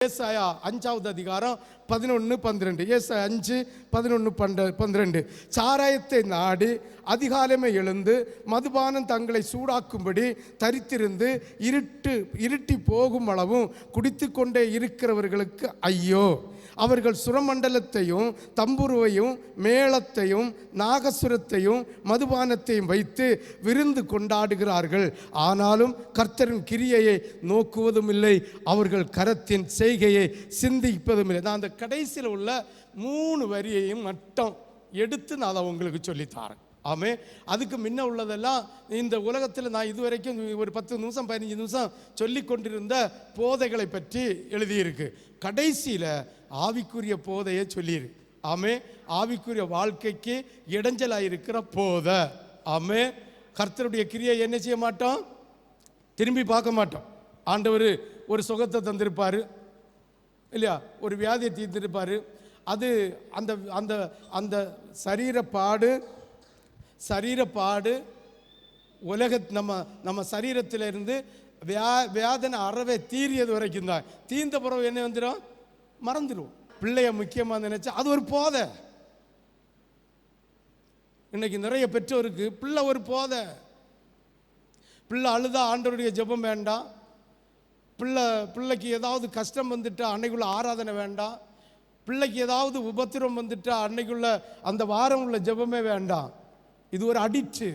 ஏசாயா 5வது அதிகாரம் 11-12. ஏசாயா 5:11-12. சாராயத்தை நாடி அதிகாலமே எழுந்து மதுபானம் தங்களை சூடாக்கும்படி தரித்திருந்து இருட்டி போகும் அளவும் குடித்து கொண்டே இருக்கிறவர்களுக்கு ஐயோ! அவர்கள் சுரமண்டலத்தையும் தம்புருவையும் மேளத்தையும் நாகசுரத்தையும் மதுபானத்தையும் வைத்து விருந்து கொண்டாடுகிறார்கள். ஆனாலும் கர்த்தரின் கிரியையை நோக்குவதும் இல்லை, அவர்கள் கரத்தின் செய்கையை சிந்திப்பதும் இல்லை. நான் அந்த கடைசியில் உள்ள 3 வரியையும் மட்டும் எடுத்து நான் அதை உங்களுக்கு சொல்லித்தாரேன். ஆமே. அதுக்கு முன்ன உள்ளதெல்லாம் இந்த உலகத்தில் நான் இதுவரைக்கும் ஒரு 10 நிமிஷம் 15 நிமிஷம் சொல்லி கொண்டிருந்த போதைகளை பற்றி எழுதியிருக்கு. கடைசியில் ஆவிக்குரிய போதையை சொல்லியிருக்கு. ஆமே. ஆவிக்குரிய வாழ்க்கைக்கு இடைஞ்சலாக இருக்கிற போதை. ஆமே. கர்த்தருடைய கிரியை என்ன செய்ய மாட்டோம், திரும்பி பார்க்க மாட்டோம். ஆண்டவர் ஒரு சுகத்தை தந்திருப்பார் இல்லையா, ஒரு வியாதியை தீர்த்திருப்பார். அது அந்த அந்த அந்த சரீரப்பாடு உலக நம்ம சரீரத்திலிருந்து வேதனை அறவே தீரியது வரைக்கும் தான். தீர்ந்த பிறகு என்ன வந்துடும், மறந்துடுவோம். பிள்ளைய முக்கியமாக நினைச்சா அது ஒரு போதை. இன்னைக்கு நிறைய பெற்றோருக்கு பிள்ளை ஒரு போதை. பிள்ளை அழுதா ஆண்டவருடைய ஜெபம் வேண்டாம், பிள்ளைக்கு ஏதாவது கஷ்டம் வந்துட்டா அன்னைக்குள்ள ஆராதனை வேண்டாம், பிள்ளைக்கு ஏதாவது உபத்திரம் வந்துட்டா அன்னைக்குள்ள அந்த வாரம் உள்ள ஜெபமே வேண்டாம். இது ஒரு அடிக்ட்.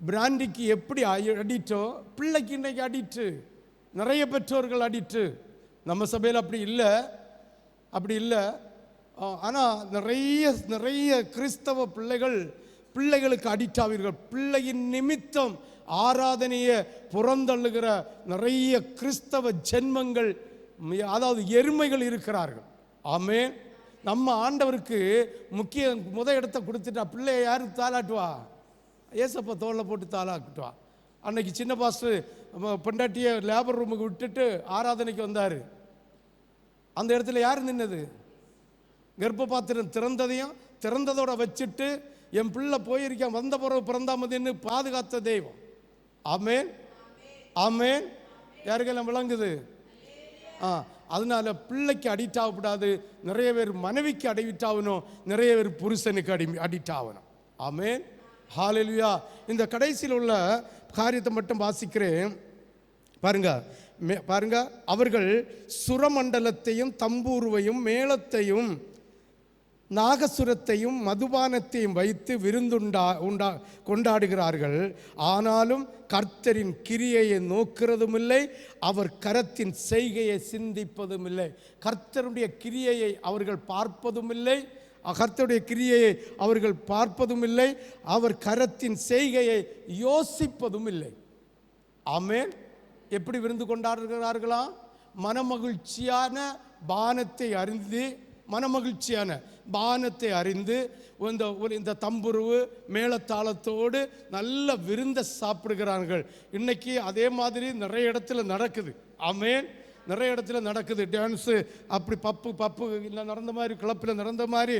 பிராண்டிக்கு எப்படி அடிக்டோ பிள்ளைக்கு இன்னைக்கு அடிக்ட். நிறைய பெற்றோர்கள் அடிக்ட். நம்ம சபையில் அப்படி இல்லை. ஆனால் நிறைய கிறிஸ்தவ பிள்ளைகளுக்கு அடிக்ட் ஆவீர்கள். பிள்ளையின் நிமித்தம் ஆராதனையை புறந்தள்ளுகிற நிறைய கிறிஸ்தவ ஜென்மங்கள், அதாவது எருமைகள் இருக்கிறார்கள். ஆமே. நம்ம ஆண்டவருக்கு முத இடத்தை கொடுத்துட்டா பிள்ளைய யாரு தாளாட்டுவா? ஏசப்பா தோளில் போட்டு தாளாட்டுவா. அன்னைக்கு சின்ன பாஸ்டர் பொண்டாட்டியை லேபர் ரூமுக்கு விட்டுட்டு ஆராதனைக்கு வந்தார். அந்த இடத்துல யார் நின்னது? கர்ப்ப பாத்திரம் திறந்ததோட வச்சுட்டு என் பிள்ளை போயிருக்கேன் வந்த பிறகு பிறந்தாமதுன்னு பாதுகாத்த தெய்வம். ஆமேன், ஆமேன். யாருக்கெல்லாம் விளங்குது? அதனால பிள்ளைக்கு அடிக்ட் ஆகக்கூடாது. நிறைய பேர் மனைவிக்கு அடிக்ட் ஆகணும், நிறைய பேர் புருஷனுக்கு அடிக்ட் ஆகணும். ஆமேன், ஹல்லேலூயா. இந்த கடைசியில் உள்ள காரியத்தை மட்டும் வாசிக்கிறேன் பாருங்க. அவர்கள் சுரமண்டலத்தையும் தம்பூருவையும் மேளத்தையும் நாகசுரத்தையும் மதுபானத்தையும் வைத்து கொண்டாடுகிறார்கள். ஆனாலும் கர்த்தரின் கிரியையை நோக்கிறதும் இல்லை, அவர் கரத்தின் செய்கையை சிந்திப்பதும் இல்லை. கர்த்தருடைய கிரியையை அவர்கள் பார்ப்பதும் இல்லை, கர்த்தருடைய கிரியையை அவர்கள் பார்ப்பதும் இல்லை, அவர் கரத்தின் செய்கையை யோசிப்பதும் இல்லை. ஆமென். எப்படி விருந்து கொண்டாடுகிறார்களா? மனமகிழ்ச்சியான பானத்தை அறிந்து இந்த தம்புருவு மேளத்தாளத்தோடு நல்ல விருந்தை சாப்பிடுகிறார்கள். இன்னைக்கு அதே மாதிரி நிறைய இடத்துல நடக்குது. ஆமென். நிறைய இடத்துல நடக்குது. டான்ஸு அப்படி பப்பு இல்லை நடந்த மாதிரி, கிளப்பில் நடந்த மாதிரி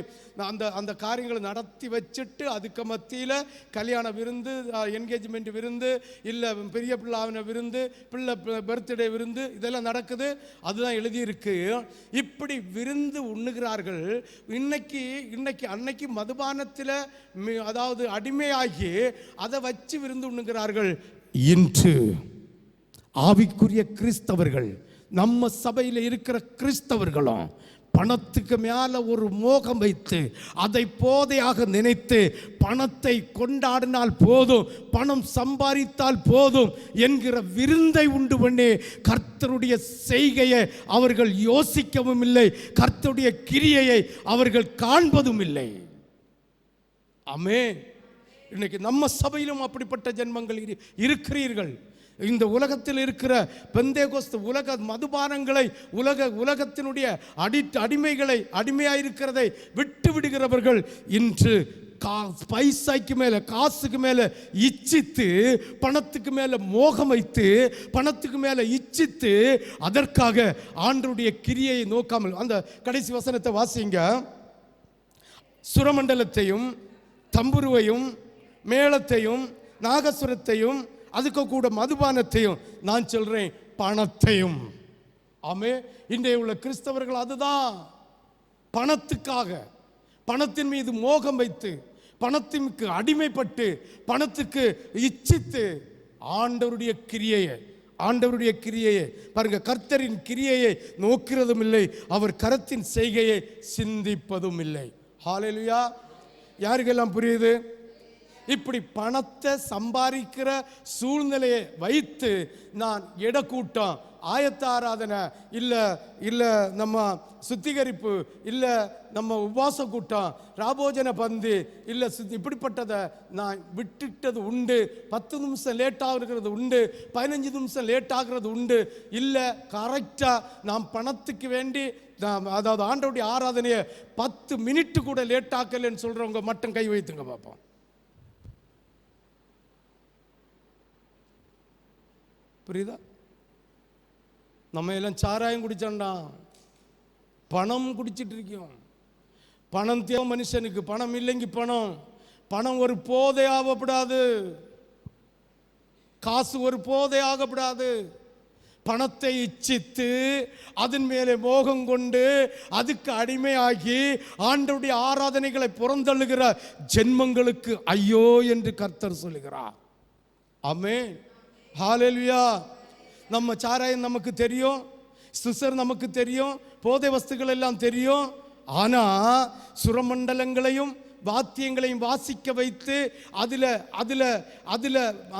அந்த காரியங்களை நடத்தி வச்சுட்டு அதுக்கு மத்தியில் கல்யாண விருந்து, என்கேஜ்மெண்ட் விருந்து, இல்லை பெரிய பிள்ளாவின விருந்து, பிள்ளை பர்த்டே விருந்து, இதெல்லாம் நடக்குது. அதுதான் எழுதியிருக்கு. இப்படி விருந்து உண்ணுகிறார்கள். அன்னைக்கு மதுபானத்தில் அதாவது அடிமையாகி அதை வச்சு விருந்து உண்ணுகிறார்கள். இன்று ஆவிக்குரிய கிறிஸ்தவர்கள், நம்ம சபையில் இருக்கிற கிறிஸ்தவர்களும் பணத்துக்கு மேல ஒரு மோகம் வைத்து அதை போதையாக நினைத்து பணத்தை கொண்டாடினால் போதும், பணம் சம்பாதித்தால் போதும் என்கிற விருந்தை உண்டு பண்ணி கர்த்தருடைய செய்கையை அவர்கள் யோசிக்கவும் இல்லை, கர்த்தருடைய கிரியையை அவர்கள் காண்பதும் இல்லை. ஆமென். இன்னைக்கு நம்ம சபையிலும் அப்படிப்பட்ட ஜென்மங்கள் இருக்கிறீர்கள். இந்த உலகத்தில் இருக்கிற பெந்தேகோஸ்து உலக மதுபானங்களை, உலகத்தினுடைய அடிமைகளை, அடிமையாயிருக்கிறதை விட்டு விடுகிறவர்கள் இன்று பைசாய்க்கு மேல, காசுக்கு மேல இச்சித்து, பணத்துக்கு மேல மோகம் வைத்து, பணத்துக்கு மேல இச்சித்து, அதற்காக ஆண்டவருடைய கிரியையை நோக்காமல். அந்த கடைசி வசனத்தை வாசிங்க. சுரமண்டலத்தையும் தம்புருவையும் மேளத்தையும் நாகசுரத்தையும் அதுக்கு கூட மதுபானத்தையும், நான் சொல்றேன் பணத்தையும். ஆமே. இன்றைய உள்ள கிறிஸ்தவர்கள் அதுதான், பணத்துக்காக, பணத்தின் மீது மோகம் வைத்து, பணத்திற்கு அடிமைப்பட்டு, பணத்துக்கு இச்சித்து ஆண்டவருடைய கிரியையை பாருங்க, கர்த்தரின் கிரியையை நோக்கிறதும் இல்லை, அவர் கரத்தின் செய்கையை சிந்திப்பதும் இல்லை. ஹல்லேலூயா. யாருக்கெல்லாம் புரியுது? இப்படி பணத்தை சம்பாதிக்கிற சூழ்நிலையை வைத்து நான் இடக்கூட்டம், ஆயத்த ஆராதனை இல்லை நம்ம சுத்திகரிப்பு இல்லை நம்ம உபவாச கூட்டம், ராபோஜன பந்தி இல்லை, இப்படிப்பட்டதை நான் விட்டுட்டது உண்டு. 10 நிமிஷம் லேட் ஆகிறது உண்டு, 15 நிமிஷம் லேட் ஆகிறது உண்டு. இல்லை, கரெக்டாக நாம் பணத்துக்கு வேண்டி அதாவது ஆண்டவருடைய ஆராதனையை 10 மினிட்டு கூட லேட் ஆக்கலைன்னு சொல்கிறவங்க மட்டும் கை வைத்துங்க பார்ப்போம். புரியுதா? நம்ம எல்லாம் சாராயம் குடிச்சோண்டா, பணம் குடிச்சிட்டு இருக்கோம். பணம் தேவை மனுஷனுக்கு, பணம் இல்லைங்க பணம் ஒரு போதை ஆகப்படாது, காசு ஒரு போதை ஆகப்படாது. பணத்தை இச்சித்து அதன் மேலே மோகம் கொண்டு அதுக்கு அடிமையாகி ஆண்டவருடைய ஆராதனைகளை புறந்தள்ளுகிற ஜென்மங்களுக்கு ஐயோ என்று கர்த்தர் சொல்லுகிறார். ஆமென். ஹல்லேலூயா. நம்ம சாராயம் நமக்கு தெரியும், சுசர் நமக்கு தெரியும், போதை வஸ்துக்கள் எல்லாம் தெரியும். ஆனால் சுரமண்டலங்களையும் வாத்தியங்களையும் வாசிக்க வைத்து அதில்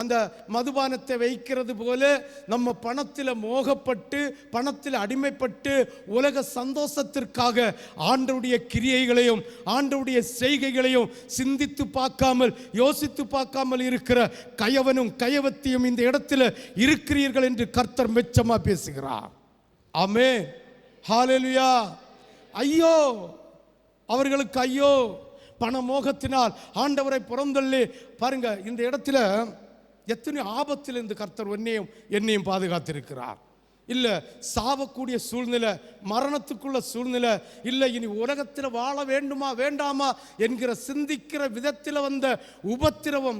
அந்த மதுபானத்தை வைக்கிறது போல நம்ம பணத்தில் மோகப்பட்டு, பணத்தில் அடிமைப்பட்டு, உலக சந்தோஷத்திற்காக ஆண்டவருடைய கிரியைகளையும் ஆண்டவருடைய செய்கைகளையும் சிந்தித்து பார்க்காமல், யோசித்து பார்க்காமல் இருக்கிற கயவனும் கயவத்தியும் இந்த இடத்துல இருக்கிறீர்கள் என்று கர்த்தர் மெச்சமா பேசுகிறார். ஆமென். ஹல்லேலூயா. ஐயோ அவர்களுக்கு, ஐயோ பண மோகத்தினால் ஆண்டவரை புறந்தள்ளி. பாருங்க, இந்த இடத்துல எத்தனை ஆபத்தில் இந்த கர்த்தர் என்னையும் பாதுகாத்திருக்கிறார். இல்லை சாவக்கூடிய சூழ்நிலை, மரணத்துக்குள்ள சூழ்நிலை, இல்லை இனி உலகத்தில் வாழ வேண்டுமா வேண்டாமா என்கிற சிந்திக்கிற விதத்தில் வந்த உபத்திரவம்,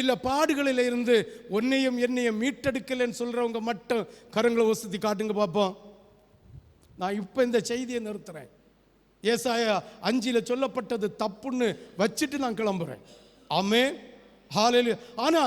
இல்லை பாடுகளில் இருந்து என்னையும் மீட்டெடுக்கலன்னு சொல்றவங்க மட்டும் கரங்களை வசதி காட்டுங்க பார்ப்போம். நான் இப்போ இந்த செய்தியை நிறுத்துறேன். ஏசாயா 5 சொல்லப்பட்டது தப்புன்னு வச்சுட்டு நான் கிளம்புறேன். ஆமென். ஹல்லேலூயா. ஆனா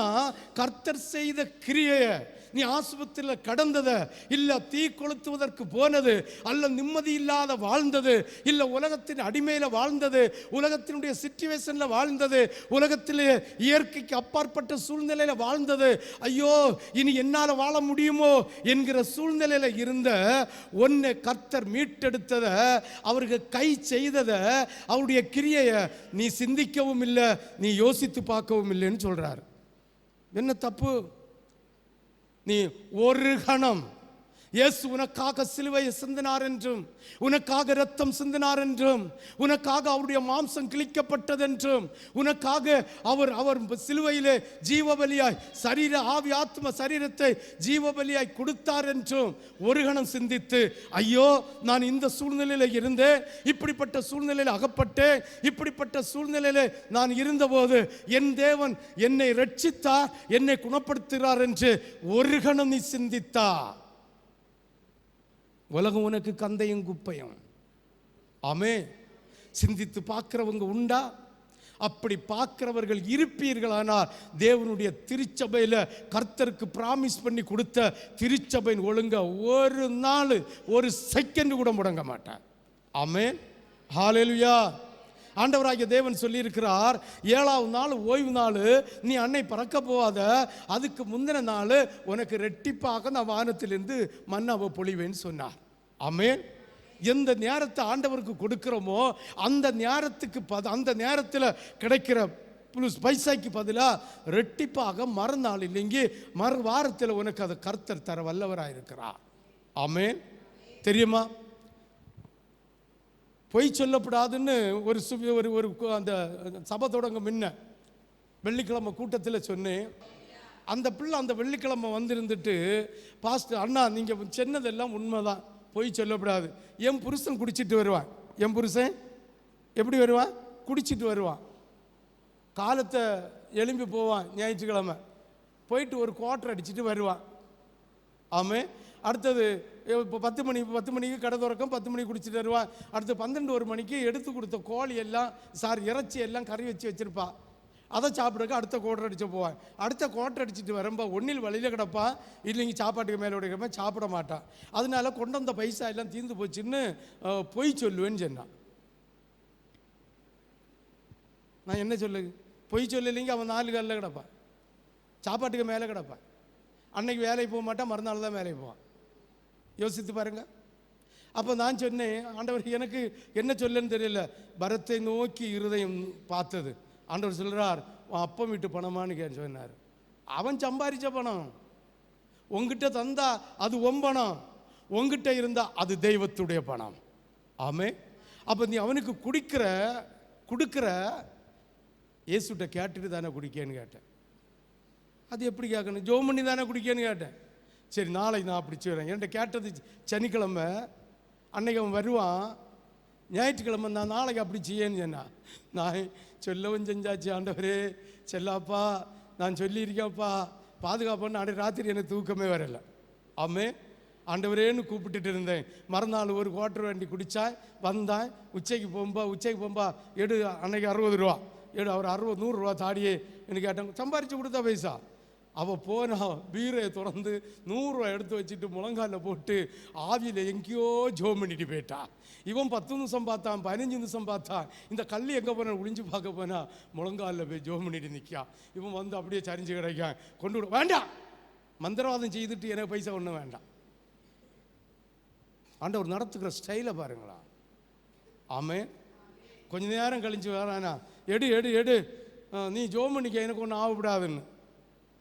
கர்த்தர் செய்த கிரியையை, நீ ஆஸ்பத்திரியில் கடந்தது, இல்லை தீ கொளுத்துவதற்கு போனது, அல்ல நிம்மதி இல்லாத வாழ்ந்தது, இல்லை உலகத்தின் அடிமையில் வாழ்ந்தது, உலகத்தினுடைய சிச்சுவேஷனில் வாழ்ந்தது, உலகத்திலே இயற்கைக்கு அப்பாற்பட்ட சூழ்நிலையில் வாழ்ந்தது, ஐயோ இனி என்னால் வாழ முடியுமோ என்கிற சூழ்நிலையில் இருந்த ஒன்னை கர்த்தர் மீட்டெடுத்ததை, அவருக்கு கை செய்ததை, அவருடைய கிரியையை நீ சிந்திக்கவும் இல்லை, நீ யோசித்து பார்க்கவும் இல்லைன்னு சொல்றார். என்ன தப்பு? நீ ஒரு கணம் இயேசு உனக்காக சிலுவையை சிந்தினார் என்றும், உனக்காக ரத்தம் சிந்தினார் என்றும், உனக்காக அவருடைய மாம்சம் கிழிக்கப்பட்டது என்றும், உனக்காக அவர் சிலுவையிலே ஜீவபலியாய் சரீர ஆவி ஆத்ம சரீரத்தை ஜீவபலியாய் கொடுத்தார் என்றும் ஒரு கணம் சிந்தித்து, ஐயோ நான் இந்த சூழ்நிலையில் இருந்தேன், இப்படிப்பட்ட சூழ்நிலையில் அகப்பட்டேன், இப்படிப்பட்ட சூழ்நிலையில் நான் இருந்தபோது என் தேவன் என்னை ரட்சித்தார், என்னை குணப்படுத்துகிறார் என்று ஒரு கணம் நீ சிந்தித்தா, உலகம் உனக்கு கந்தையும் குப்பையும். ஆமே. சிந்தித்து பார்க்கிறவங்க உண்டா? அப்படி பார்க்கிறவர்கள் இருப்பீர்களானால் தேவனுடைய திருச்சபையில் கர்த்தருக்கு பிராமிஸ் பண்ணி கொடுத்த திருச்சபையின் ஒழுங்க ஒரு நாள் ஒரு செகண்ட் கூட முடங்க மாட்டார். ஆமென். ஹல்லேலூயா. ஆண்டவராகிய தேவன் சொல்லியிருக்கிறார், 7ஆவது நாள் ஓய்வு நாள், நீ அன்னை பறக்க போவாத, அதுக்கு முந்தின நாள் உனக்கு ரெட்டிப்பாக நான் வானத்திலிருந்து மன்னாவை பொழிவேன்னு சொன்னார். ஆமென். எந்த நேரத்தை ஆண்டவருக்கு கொடுக்கிறோமோ அந்த நேரத்தில் கிடைக்கிற பைசாய்க்கு பதிலாக ரெட்டிப்பாக மறுநாள் இல்லைங்க மறு வாரத்தில் உனக்கு அதை கர்த்தர் தர வல்லவராக இருக்கிறார். ஆமென். தெரியுமா? பொய் சொல்லப்படாதுன்னு ஒரு அந்த சபை தொடங்க முன்ன வெள்ளிக்கிழமை கூட்டத்தில் சொன்னேன். அந்த பிள்ளை அந்த வெள்ளிக்கிழமை வந்திருந்துட்டு, பாஸ்டர் அண்ணா நீங்கள் சொன்னதெல்லாம் உண்மைதான், பொய் சொல்லப்படாது. என் புருஷன் குடிச்சிட்டு வருவான். என் புருஷன் எப்படி வருவான்? குடிச்சிட்டு வருவான். காலத்தை எழும்பி போவான், ஞாயிற்றுக்கிழமை போயிட்டு ஒரு குவார்ட்டர் அடிச்சுட்டு வருவான். ஆமே. அடுத்தது இப்போ 10 மணிக்கு கடை திறக்கும், 10 மணிக்கு குடிச்சிட்டு வருவான். அடுத்து 12 மணிக்கு எடுத்து கொடுத்த கோழி எல்லாம் இறைச்சி எல்லாம் கறி வச்சிருப்பா. அதை சாப்பிட்றதுக்கு அடுத்த கோட்டை அடிச்சு போவான். அடுத்த கோட்டை அடிச்சுட்டு வரம்பா ஒன்றில் வழியில் கிடப்பான், இல்லைங்க சாப்பாட்டுக்கு மேலே உடைக்கிறப்ப சாப்பிட மாட்டான். அதனால கொண்டு வந்த பைசா எல்லாம் தீர்ந்து போச்சுன்னு பொய் சொல்லுவேன்னு சொன்னான். நான் என்ன சொல்லு, பொய் சொல்லலைங்க. அவன் 4 காலில் கிடப்பான், சாப்பாட்டுக்கு மேலே கிடப்பான். அன்னைக்கு வேலைக்கு போக மாட்டான், மறுநாள் தான் வேலைக்கு போவான். யோசித்து பாருங்க. அப்போ நான் சொன்னேன், ஆண்டவர் எனக்கு என்ன சொல்லுன்னு தெரியல. பரத்தை நோக்கி இருதயம் பார்த்தது. ஆண்டவர் சொல்கிறார், அப்பம் வீட்டு பணமானு சொன்னார். அவன் சம்பாதிச்ச பணம் உங்ககிட்ட தந்தா அது ஒம்பணம், உங்ககிட்ட இருந்தா அது தெய்வத்துடைய பணம். ஆமே. அப்போ நீ அவனுக்கு கொடுக்குற இயேசுட்ட கேட்டுட்டு தானே குடிக்கேன்னு கேட்டேன். அது எப்படி கேட்கணும்? ஜோம் பண்ணி தானே குடிக்கேன்னு கேட்டேன். சரி, நாளைக்கு நான் அப்படி செய்கிறேன். என்கிட்ட கேட்டது சனிக்கிழமை, அன்னைக்கு அவன் வருவான். ஞாயிற்றுக்கிழமை நான் நாளைக்கு அப்படி செய்யன்னு சொன்னான். நான் சொல்லவும் செஞ்சாச்சு. ஆண்டவரே செல்லாப்பா, நான் சொல்லியிருக்கேன்ப்பா, பாதுகாப்பான்னு. அன்றைக்கு ராத்திரி எனக்கு தூக்கமே வரலை. ஆமே. ஆண்டவரேன்னு கூப்பிட்டுட்டு இருந்தேன். மறுநாள் ஒரு குவார்ட்டர் வண்டி குடித்தா வந்தான். உச்சைக்கு போகும்பா எடு, அன்னைக்கு 60 ரூபா எடு. அவர் 100 ரூபா தாடியே எனக்கு கேட்டாங்க. சம்பாரித்து கொடுத்தா பைசா. அவள் போனா பீரையை திறந்து 100 ரூபா எடுத்து வச்சுட்டு முழங்காலில் போட்டு ஆவியில் எங்கேயோ ஜோம் பண்ணிட்டு போயிட்டா. இவன் 10 நிமிஷம் பார்த்தான், 15 நிமிஷம் பார்த்தான். இந்த கல் எங்கே போன ஒளிஞ்சு பார்க்க போனா முழங்காலில் போய் ஜோம் பண்ணிட்டு நிற்கா. இவன் வந்து அப்படியே சரிஞ்சு கிடைக்கான். கொண்டு விட வேண்டாம், மந்திரவாதம் செய்துட்டு எனக்கு பைசா ஒன்றும் வேண்டாம். ஆண்டவர் நடத்துக்கிற ஸ்டைலை பாருங்களா. ஆமே. கொஞ்ச நேரம் கழிஞ்சு வரானா, எடு நீ ஜோம் பண்ணிக்க, எனக்கு ஒன்றும் ஆகக்கூடாதுன்னு.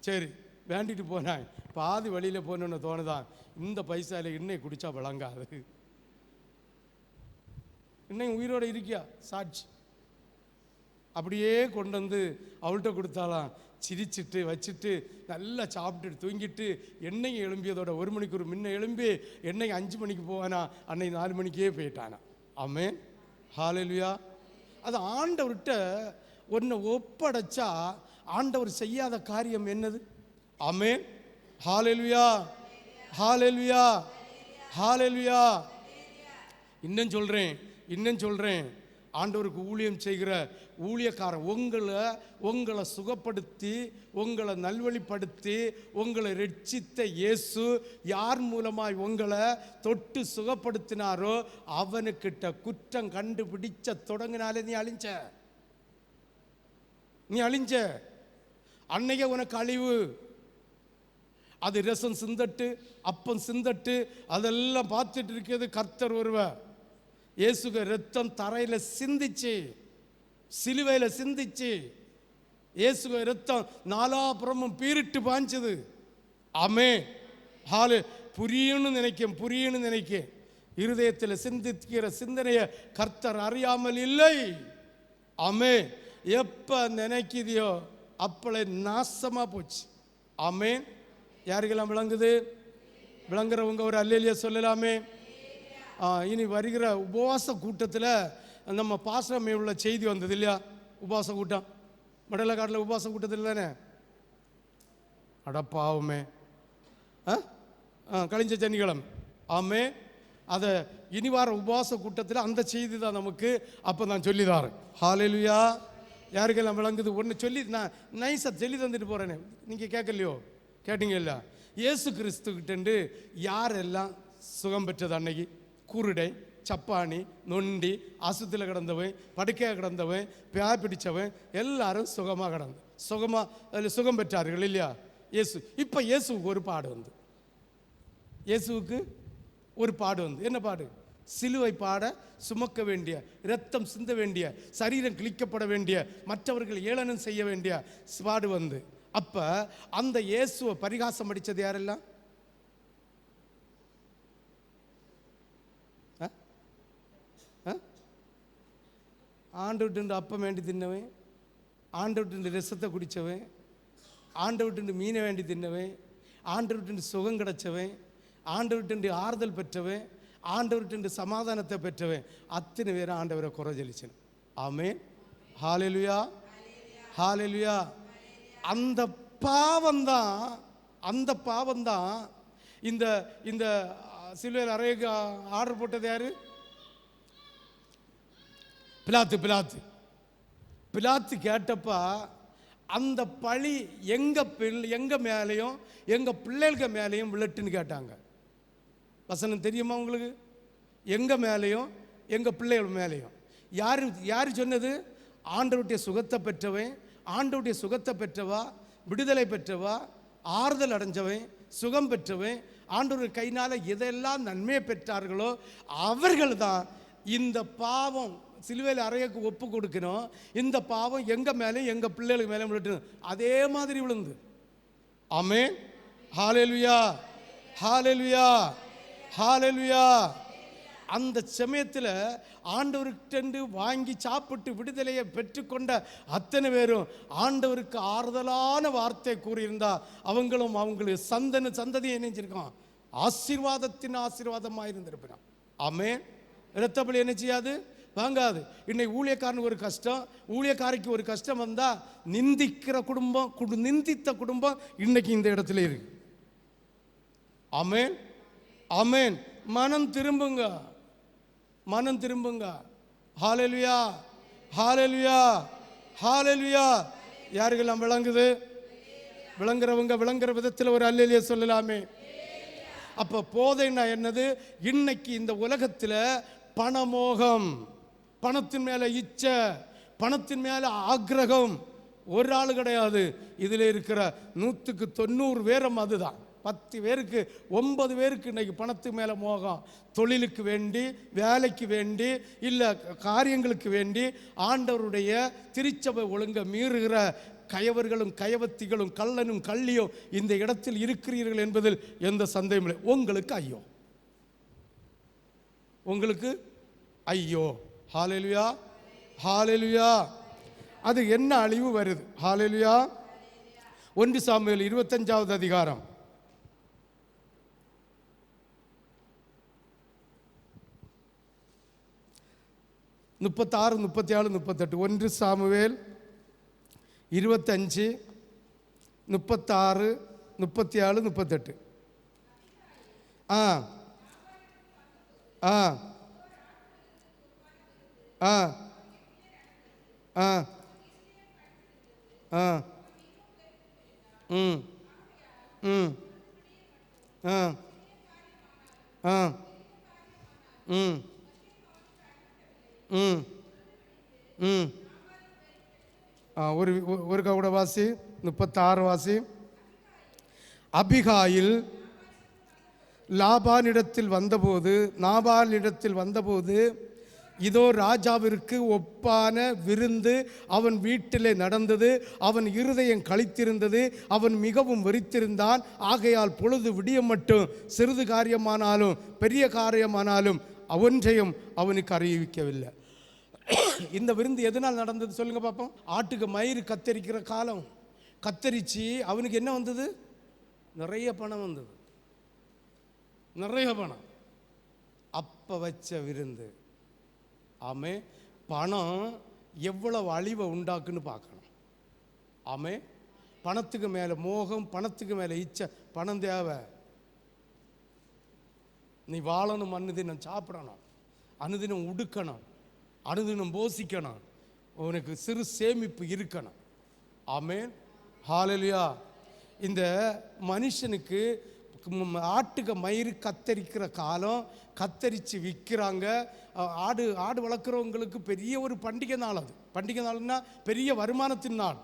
சரி வேண்டிட்டு போனான். பாதி வழியில் போனோன்னு தோணுதான், இந்த பைசாவில் இன்னைக்கு குடித்தா விளங்காது. இன்னைக்கு உயிரோடு இருக்கியா சாட்சி. அப்படியே கொண்டு வந்து அவள்கிட்ட கொடுத்தாலாம். சிரிச்சிட்டு வச்சுட்டு நல்லா சாப்பிட்டுட்டு தூங்கிட்டு எண்ணெய் எழும்பியதோட 1 மணிக்கு முன்ன எழும்பி எண்ணெய் 5 மணிக்கு போவானா, அன்னைக்கு 4 மணிக்கே போயிட்டானா. ஆமென். ஹல்லேலூயா. அது ஆண்டவர்கிட்ட ஒன்றை ஒப்படைச்சா ஆண்டவர் செய்யாத காரியம் என்னது? ஆமென். ஹல்லேலூயா, ஹல்லேலூயா, ஹல்லேலூயா. இன்னும் சொல்கிறேன், ஆண்டவருக்கு ஊழியம் செய்கிற ஊழியக்காரன் உங்களை சுகப்படுத்தி, உங்களை நல்வழிப்படுத்தி, உங்களை ரட்சித்த இயேசு யார் மூலமாய் உங்களை தொட்டு சுகப்படுத்தினாரோ அவனுக்கிட்ட குற்றம் கண்டுபிடிச்ச தொடங்கினாலே நீ அழிஞ்ச. அன்னைக்கு உனக்கு அழிவு. அது ரசம் சிந்தட்டு, அப்பம் சிந்தட்டு, அதெல்லாம் பார்த்துட்டு இருக்கிறது கர்த்தர் ஒருவர். இயேசுக ரத்தம் தரையில் சிந்திச்சு, சிலுவையில் சிந்திச்சு, இயேசுக ரத்தம் நாலாபுறமும் பீரிட்டு பாய்ச்சது. ஆமே. புரியுன்னு நினைக்க இருதயத்தில் சிந்திக்கிற சிந்தனையை கர்த்தர் அறியாமல் இல்லை. ஆமே. எப்போ நினைக்குதியோ அப்பளை நாசமாக போச்சு. ஆமே. யாருக்கெல்லாம் விளங்குது? விளங்குறவங்க ஒரு அல்லேலியா சொல்லலாமே. இனி வருகிற உபவாச கூட்டத்தில் நம்ம பாசமே உள்ள செய்தி வந்தது இல்லையா? உபவாச கூட்டம் மடலக்காட்டில் உபவாச கூட்டத்தில் தானே. அடப்பாவுமே கழிஞ்ச சனிக்கிழமை. ஆமே. அதை இனி வார உபவாச கூட்டத்தில் அந்த செய்தி தான் நமக்கு அப்போ நான் சொல்லிதாரேன். ஹல்லேலூயா. யாருக்கெல்லாம் விளங்குது? ஒன்று சொல்லி நான் நைஸாக சொல்லி தந்துட்டு போகிறேனே, நீங்கள் கேட்கலையோ? கேட்டீங்க இல்லை? இயேசு கிறிஸ்துக்கிட்டேண்டு யாரெல்லாம் சுகம் பெற்றது அன்னைக்கு? குருடை, சப்பானி, நொண்டி, ஆசுத்தில் கிடந்தவன், படுக்கையாக கிடந்தவன், பியா பிடிச்சவன் எல்லாரும் சுகம் பெற்றார்கள் இல்லையா? இயேசு. இப்போ இயேசுவுக்கு ஒரு பாடு வந்து என்ன பாடு? சிலுவை பாட சுமக்க வேண்டிய, இரத்தம் சிந்த வேண்டிய, சரீரம் கிழிக்கப்பட வேண்டிய, மற்றவர்கள் ஏளனம் செய்ய வேண்டிய பாடு வந்து. அப்ப அந்த இயேசுவை பரிகாசம் அடித்தது யாரெல்லாம்? ஆண்டவர்கிட்ட அப்பம் வேண்டி தின்னவன், ஆண்டவர்கிட்ட ரசத்தை குடித்தவன், ஆண்டவர்கிட்ட மீனை வேண்டி தின்னவன், ஆண்டவர்கிட்ட சுகம் கிடைச்சவன், ஆண்டவர்கிட்ட ஆறுதல் பெற்றவன், ஆண்டவர்கிட்ட சமாதானத்தை பெற்றவன், அத்தனை பேரும் ஆண்டவரை குறை சொல்லிச்சேன். ஆமென். ஹல்லேலூயா, ஹல்லேலூயா. அந்த பாவம்தான் இந்த சிலுவையில் அறையக்கு ஆர்டர் போட்டது யாரு? பிலாத்து. பிலாத்து பிலாத்து கேட்டப்ப அந்த பழி எங்க மேலேயும் எங்க பிள்ளைகளுக்கு மேலேயும் விழட்டுன்னு கேட்டாங்க. வசனம் தெரியுமா உங்களுக்கு? எங்க மேலேயும் எங்க பிள்ளைகள் மேலேயும். யாரு சொன்னது? ஆண்டவருடைய சுகத்தை பெற்றவன், ஆண்டவருடைய சுகத்தை பெற்றவா, விடுதலை பெற்றவா, ஆறுதல் அடைஞ்சவன், சுகம் பெற்றவன், ஆண்டவர் கையினால எதெல்லாம் நன்மையை பெற்றார்களோ அவர்கள் தான் இந்த பாவம் சிலுவையில் அறையக்கு ஒப்பு கொடுக்கணும். இந்த பாவம் எங்க மேலேயும் எங்க பிள்ளைகளுக்கு மேலே விழுட்டு அதே மாதிரி விழுந்து. ஆமென். ஹல்லேலூயா, ஹல்லேலூயா, ஹல்லேலூயா. அந்த சமயத்தில் ஆண்டவருக்கு வாங்கி சாப்பிட்டு விடுதலையை பெற்றுக்கொண்ட அத்தனை பேரும் ஆண்டவருக்கு ஆறுதலான வார்த்தை கூறியிருந்தா அவங்களுக்கு சந்ததியை நினைச்சிருக்கோம், ஆசீர்வாதத்தின் ஆசீர்வாதமாக இருந்திருப்பான். ஆமென். இரத்தப்பலி என்ன செய்யாது? வாங்காது. இன்னைக்கு ஊழியக்காரனுக்கு ஒரு கஷ்டம், ஊழியக்காரிக்கு ஒரு கஷ்டம் வந்தா நிந்திக்கிற குடும்பம், நிந்தித்த குடும்பம் இன்னைக்கு இந்த இடத்துல இருக்கு. ஆமென், ஆமென். மனம் திரும்புங்க, மனம் திரும்புங்க. ஹல்லேலூயா, ஹல்லேலூயா, ஹல்லேலூயா. யாருக்கெல்லாம் விளங்குது? விளங்குறவங்க விளங்குற விதத்தில் ஒரு அல்லேலூயா சொல்லலாமே. அப்ப போதைன்னா என்னது? இன்னைக்கு இந்த உலகத்தில் பணமோகம், பணத்தின் மேல இச்சை, பணத்தின் மேல ஆக்கிரகம் ஒரு ஆள் கிடையாது. இதில் இருக்கிற 100% பேரும் அதுதான். 10 பேருக்கு 9 பேருக்கு இன்னைக்கு பணத்துக்கு மேலே மோகம். தொழிலுக்கு வேண்டி, வேலைக்கு வேண்டி, இல்லை காரியங்களுக்கு வேண்டி ஆண்டவருடைய திருச்சபை ஒழுங்க மீறுகிற கயவர்களும் கயவத்திகளும் கள்ளனும் கள்ளியும் இந்த இடத்தில் இருக்கிறீர்கள் என்பதில் எந்த சந்தேகம் இல்லை. உங்களுக்கு ஐயோ, உங்களுக்கு ஐயோ. ஹல்லேலூயா, ஹல்லேலூயா. அது என்ன அழிவு வருது? ஹல்லேலூயா. 1 சாமுவேல் 25வது அதிகாரம் 36, 37, 38. 1 சாமுவேல் 25, 36, 37, 38. ஆ ஆ ஆ ஆ ஆ ம் ம் ஆ ஆ ம் ம் ம் ஒரு கூட வாசி. 36 வாசி. அபிகாயில் நாபாலிடத்தில் வந்தபோது இதோ ராஜாவிற்கு ஒப்பான விருந்து அவன் வீட்டிலே நடந்தது. அவன் இருதயம் களித்திருந்தது, அவன் மிகவும் வெறித்திருந்தான். ஆகையால் பொழுது விடிய மட்டும் சிறிது காரியமானாலும் பெரிய காரியமானாலும் ஒன்றையும் அவனுக்கு அறிவிக்கவில்லை. இந்த விருந்து எதனால் நடந்தது சொல்லுங்க பார்ப்போம். ஆட்டுக்கு மயிறு கத்தரிக்கிற காலம் கத்தரிச்சு அவனுக்கு என்ன வந்தது? நிறைய பணம் வந்தது, நிறைய பணம். அப்ப வச்ச விருந்து. ஆமே. பணம் எவ்வளவு அழிவை உண்டாக்குன்னு பார்க்கணும். ஆமே. பணத்துக்கு மேலே மோகம், பணத்துக்கு மேலே இச்சை. பணம் தேவை. நீ வாழணும், அனுதினம் சாப்பிடணும், அனுதினம் உடுக்கணும், அனுதினம் போசிக்கணும், உனக்கு சிறு சேமிப்பு இருக்கணும். ஆமென். ஹல்லேலூயா. இந்த மனுஷனுக்கு ஆட்டுக்கு மயிறு கத்தரிக்கிற காலம், கத்தரித்து விற்கிறாங்க. ஆடு வளர்க்குறவங்களுக்கு பெரிய ஒரு பண்டிகை நாள். அது பண்டிகை நாள்னா பெரிய வருமானத்தின் நாள்.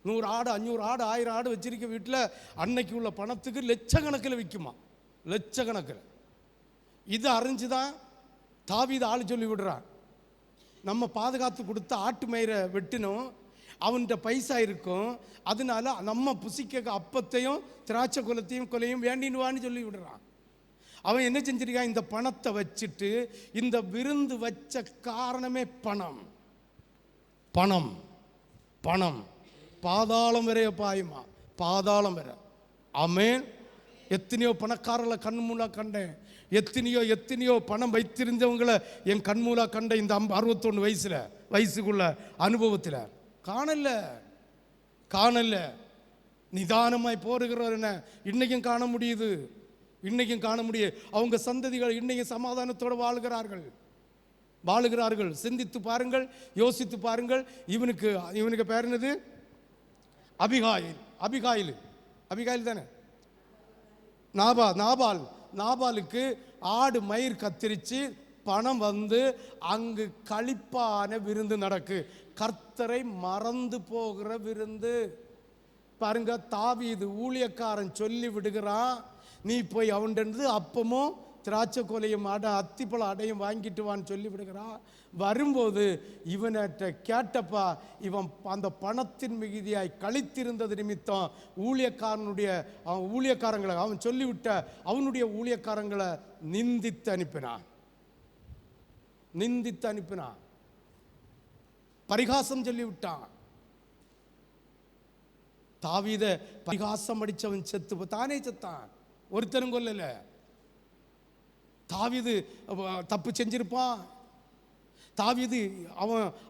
100 ஆடு, 500 ஆடு, 1000 ஆடு வச்சிருக்க வீட்டில் அன்னைக்கு உள்ள பணத்துக்கு லட்சக்கணக்கில் விற்குமா, லட்சக்கணக்கில். இது அறிஞ்சுதான் தாவீது ஆள் சொல்லி விடுறான், நம்ம பாதுகாத்து கொடுத்த ஆட்டு மயிரை வெட்டினோம், அவன்கிட்ட பைசா இருக்கும், அதனால நம்ம புசிக்க அப்பத்தையும் திராட்சை கொலையும் வேண்டினுவான்னு சொல்லி விடுறான். அவன் என்ன செஞ்சிருக்கான்? இந்த பணத்தை வச்சுட்டு இந்த விருந்து வச்ச காரணமே பணம், பணம், பணம். பாதாளம் வரைய பாயுமா, பாதாளம் வர. ஆமென். எத்தனையோ பணக்காரர்களை கண் மூலா கண்டேன், எத்தனையோ பணம் வைத்திருந்தவங்களை என் கண் மூலா கண்ட இந்த 61 வயசுக்குள்ள அனுபவத்தில் காணல. நிதானமாய் போருகிறவர் என்ன இன்னைக்கும் காண முடியுது. இன்னைக்கும் காண முடியும். அவங்க சந்ததிகள் இன்னைக்கும் சமாதானத்தோடு வாழுகிறார்கள். சிந்தித்து பாருங்கள், யோசித்து பாருங்கள். இவனுக்கு பேர் என்னது? அபிகாயில் தானே? நாபாலுக்கு ஆடு மயிர் கத்திரிச்சு பணம் வந்து அங்கு களிப்பான விருந்து நடக்கு. கர்த்தரை மறந்து போகிற விருந்து பாருங்க. தாவீது ஊழியக்காரன் சொல்லி விடுகிறான், நீ போய் அவன்றது அப்பமும் திராட்சை கொலையும் அத்திப்பழ அடையும் வாங்கிட்டு வான்னு சொல்லி விடுகிறான். வரும்போது இவன்கிட்ட கேட்டப்பா, இவன் அந்த பணத்தின் மிகுதியாய் கழித்திருந்தது நிமித்தம் ஊழியக்காரங்களை அவன் சொல்லிவிட்ட அவனுடைய ஊழியக்காரங்களை நிந்தித்து அனுப்பினான். பரிகாசம் சொல்லிவிட்டான். தாவீத பரிகாசம் அடிச்சவன் தானே செத்தான், ஒருத்தரும் கொல்லல. தாவீது தப்பு செஞ்சிருப்பான். தாவீது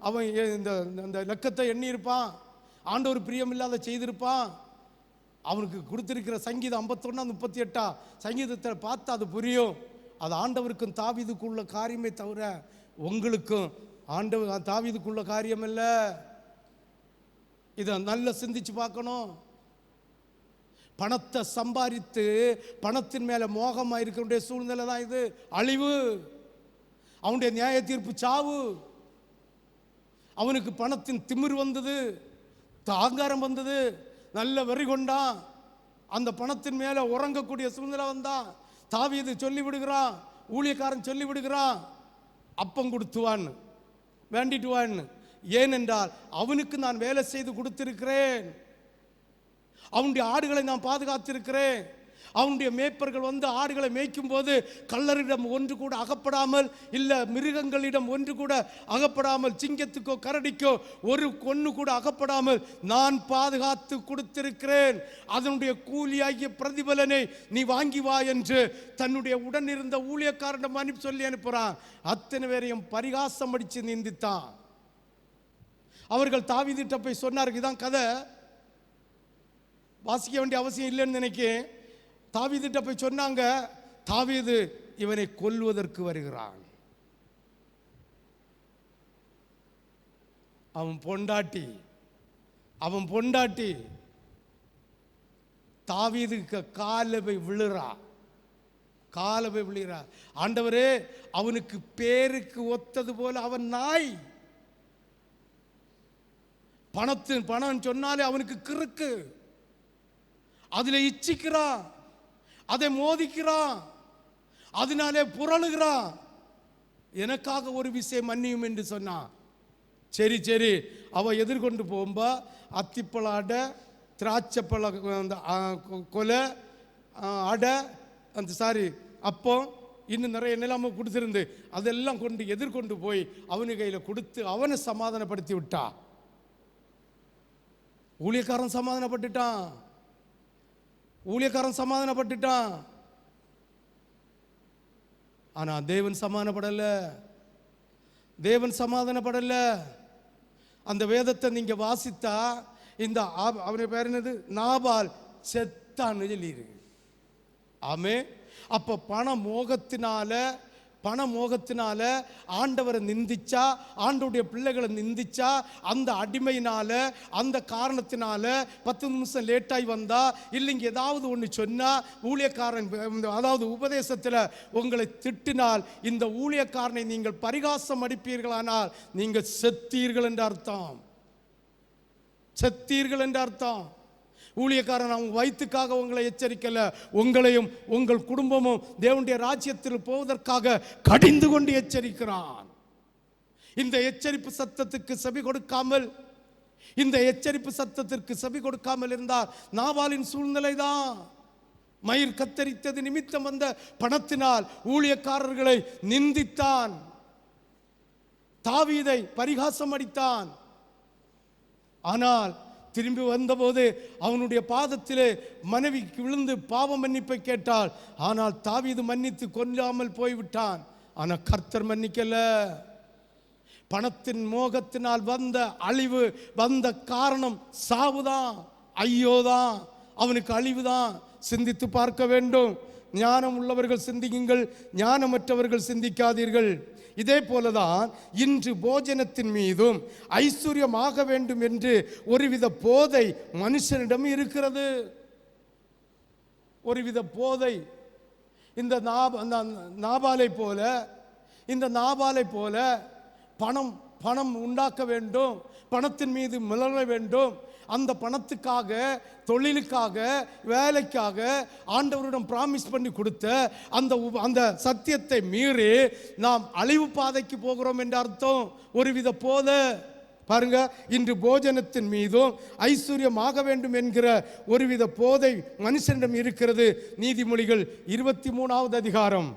அவன் இந்த லக்கத்தை எண்ணி இருப்பான். ஆண்டவர் பிரியமில்லாத செய்திருப்பான். அவனுக்கு கொடுத்திருக்கிற சங்கீதம் 51-38 சங்கீதத்தை பார்த்து அது புரியும். அது ஆண்டவருக்கும் தாவீதுக்குள்ள காரியமே தவிர உங்களுக்கும் தாவீதுக்குள்ள காரியம் இல்லை. இதை நல்லா சிந்திச்சு பார்க்கணும். பணத்தை சம்பாதித்து பணத்தின் மேல மோகமாக இருக்கிற சூழ்நிலை தான் இது. அழிவு, அவனுடைய நியாய தீர்ப்பு சாவு. அவனுக்கு பணத்தின் திமிர் வந்தது, தாங்காரம் வந்தது, நல்ல வெறி கொண்டான். அந்த பணத்தின் மேல உறங்கக்கூடிய சூழ்நிலை வந்தான். தாவீது சொல்லி விடுகிறான், ஊழியக்காரன் சொல்லி விடுகிறான், அப்பம் கொடுத்துவான்னு, வேண்டிட்டு வான்னு. ஏனென்றால் அவனுக்கு நான் வேலை செய்து கொடுத்திருக்கிறேன், அவனுடைய ஆடுகளை நான் பாதுகாத்திருக்கிறேன். அவனுடைய மேய்ப்பர்கள் வந்து ஆடுகளை மேய்க்கும் போது கள்ளரிடம் ஒன்று கூட அகப்படாமல், இல்லை மிருகங்களிடம் ஒன்று கூட அகப்படாமல், சிங்கத்துக்கோ கரடிக்கோ ஒரு கொன்று கூட அகப்படாமல் நான் பாதுகாத்து கொடுத்திருக்கிறேன். அதனுடைய கூலியாகிய பிரதிபலனை நீ வாங்கி வா என்று தன்னுடைய உடன் இருந்த ஊழியக்காரனிடம் அனுப்பி சொல்லி அனுப்புறான். அத்தனை பேரையும் பரிகாசம் அடித்து நிந்தித்தான். அவர்கள் தாவீதிட்ட போய் சொன்னார்கள், இதான் கதை, வாசிக்க வேண்டிய அவசியம் இல்லைன்னு நினைக்கிறேன். தாவீதிட்ட போய் சொன்னாங்க, தாவீது இவனை கொல்வதற்கு வருகிறான். அவன் பொண்டாட்டி தாவீதுக்கு காலை போய் விழுறா. ஆண்டவரே, அவனுக்கு பேருக்கு ஒத்தது போல அவன் நாய். பணம் சொன்னாலே அவனுக்கு கிறுக்கு. அதில் இச்சிக்கிறான், அதை மோதிக்கிறான், அதனாலே புரளுகிறான். எனக்காக ஒரு விஷயம் மன்னியும் என்று சொன்னான். சரி அவ எதிர்கொண்டு போகும்பா அத்திப்பழ அடை, திராட்சைப்பழ கொலை அடை, அப்போ இன்னும் நிறைய நிலைமை கொடுத்திருந்து அதெல்லாம் கொண்டு எதிர்கொண்டு போய் அவனு கையில் கொடுத்து அவனை சமாதானப்படுத்தி விட்டா. ஊழியக்காரன் சமாதானப்பட்டுட்டான். ஆனா தேவன் சமாதானப்படல. அந்த வேதத்தை நீங்க வாசித்தா இந்த அவனுடைய பேர் என்னது? நாபால் செத்தான்னு சொல்லியிருக்கு. ஆமே. அப்ப பண மோகத்தினால ஆண்டவரை நிந்திச்சா, ஆண்டவருடைய பிள்ளைகளை நிந்திச்சா, அந்த அடிமையினால, அந்த காரணத்தினால 10 நிமிஷம் லேட்டாகி வந்தா, இல்லைங்க ஏதாவது ஒன்று சொன்னா, ஊழியக்காரன் அதாவது உபதேசத்தில் உங்களை திட்டினால், இந்த ஊழியக்காரனை நீங்கள் பரிகாசம் அடிப்பீர்களானால் நீங்கள் செத்தீர்கள் என்று அர்த்தம். ஊழியக்காரன் அவங்க வயிற்றுக்காக உங்களை எச்சரிக்கல, உங்களையும் உங்கள் குடும்பமும் தேவனுடைய ராஜ்யத்தில் போவதற்காக கடிந்து கொண்டு எச்சரிக்கிறான். இந்த எச்சரிப்பு சத்தத்துக்கு செவி கொடுக்காமல் இருந்தால் நாபாலின் சூழ்நிலை தான். மயிர் கத்தரித்தது நிமித்தம் வந்த பணத்தினால் ஊழியக்காரர்களை நிந்தித்தான், தாவீதை பரிகாசம் அடித்தான். ஆனால் திரும்பி வந்தபோது அவனுடைய பாதத்திலே மனைவி விழுந்து பாவ மன்னிப்பை கேட்டாள். ஆனால் தாவீது மன்னித்து கொல்லாமல் போய்விட்டான். ஆனால் கர்த்தர் மன்னிக்கல. பணத்தின் மோகத்தினால் வந்த அழிவு, வந்த காரணம் சாவுதான், ஐயோதான், அவனுக்கு அழிவுதான். சிந்தித்து பார்க்க வேண்டும். ஞானம் உள்ளவர்கள் சிந்தியுங்கள், ஞானமற்றவர்கள் சிந்திக்காதீர்கள். இதே போலதான் இன்று போஜனத்தின் மீதும் ஐஸ்வர்யமாக வேண்டும் என்று ஒருவித போதை மனுஷனிடம் இருக்கிறது. ஒருவித போதை. இந்த நாபாலை போல பணம் உண்டாக்க வேண்டும், பணத்தின் மீது மிளற வேண்டும். அந்த பணத்துக்காக, தொழிலுக்காக, வேலைக்காக ஆண்டவரிடம் பிராமிஸ் பண்ணி கொடுத்த அந்த சத்தியத்தை மீறி நாம் அழிவு பாதைக்கு போகிறோம் என்ற அர்த்தம். ஒருவித போதை பாருங்க. இன்று போஜனத்தின் மீதும் ஐஸ்வர்யமாக வேண்டும் என்கிற ஒருவித போதை மனுஷனிடம் இருக்கிறது. நீதிமொழிகள் 23வது அதிகாரம்,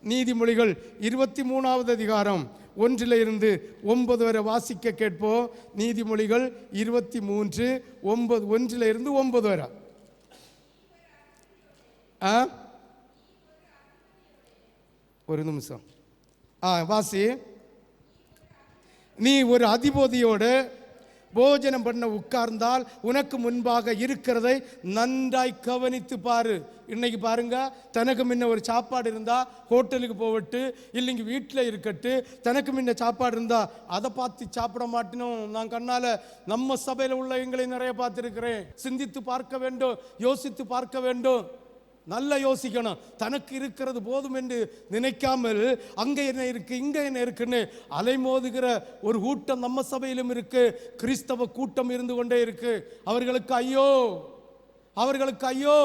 நீதிமொழிகள் 23வது அதிகாரம் 1-9 வரை வாசிக்க கேட்போம். நீதிமொழிகள் 23 1-9 வரை. ஒரு நிமிஷம் வாசி. நீ ஒரு அதிபதியோடு போஜனம் பண்ண உட்கார்ந்தால் உனக்கு முன்பாக இருக்கிறதை நன்றாய் கவனித்து பாரு. இன்னைக்கு பாருங்க, தனக்கு முன்ன ஒரு சாப்பாடு இருந்தா ஹோட்டலுக்கு போவட்டு, இல்லைங்க வீட்டில் இருக்கட்டு, தனக்கு முன்ன சாப்பாடு இருந்தா அதை பார்த்து சாப்பிட மாட்டேனும். நான் கண்ணால நம்ம சபையில் உள்ள எங்களை நிறைய பார்த்துருக்கிறேன். சிந்தித்து பார்க்க வேண்டும், யோசித்து பார்க்க வேண்டும், நல்லா யோசிக்கணும். தனக்கு இருக்கிறது போதும் என்று நினைக்காமல் அங்கே என்ன இருக்கு, இங்கே என்ன இருக்குன்னு அலைமோதுகிற ஒரு கூட்டம் நம்ம சபையிலும் இருக்கு. கிறிஸ்தவ கூட்டம் இருந்து கொண்டே இருக்கு. அவர்களுக்கு ஐயோ, அவர்களுக்கு ஐயோ.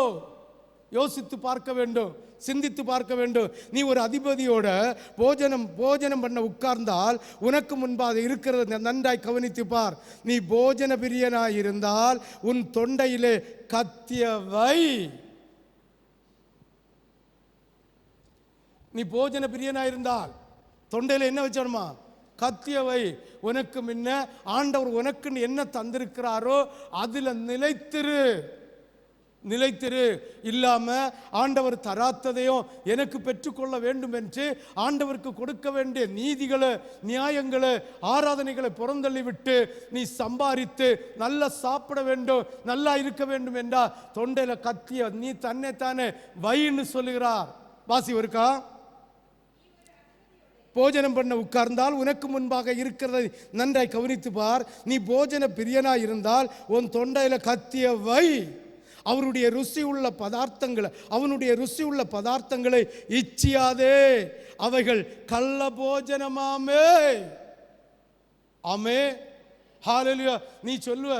யோசித்து பார்க்க வேண்டும், சிந்தித்து பார்க்க வேண்டும். நீ ஒரு அதிபதியோட போஜனம் பண்ண உட்கார்ந்தால் உனக்கு முன்பாக இருக்கிறது நன்றாய் கவனித்து பார். நீ போஜன பிரியனாய் இருந்தால் உன் தொண்டையிலே கத்தியவை. நீ போஜன பிரியனாயிருந்தால் தொண்டையில் என்ன வச்சணுமா? கத்தியவை. உனக்கு முன்ன ஆண்டவர் உனக்குன்னு என்ன தந்திருக்கிறாரோ அதில் நிலைத்திரு. இல்லாம ஆண்டவர் தராத்ததையும் எனக்கு பெற்றுக்கொள்ள வேண்டும் என்று ஆண்டவருக்கு கொடுக்க வேண்டிய நீதிகளை, நியாயங்களை, ஆராதனைகளை புறந்தள்ளி விட்டு நீ சம்பாதித்து நல்லா சாப்பிட வேண்டும், நல்லா இருக்க வேண்டும் என்றா தொண்டையில கத்திய நீ தன்னைத்தானே வைன்னு சொல்லுகிறார். வாசி இருக்கா? போஜனம் பண்ண உட்கார்ந்தால் உனக்கு முன்பாக இருக்கிறதை நன்றாய் கவனித்து பார். நீ போஜன பிரியனாய் இருந்தால் உன் தொண்டையில கத்திய வை. அவனுடைய ருசி உள்ள பதார்த்தங்களை இச்சியாதே, அவைகள் கள்ள போஜனமாமே. ஆமே, ஹalleluya. நீ சொல்லுவ,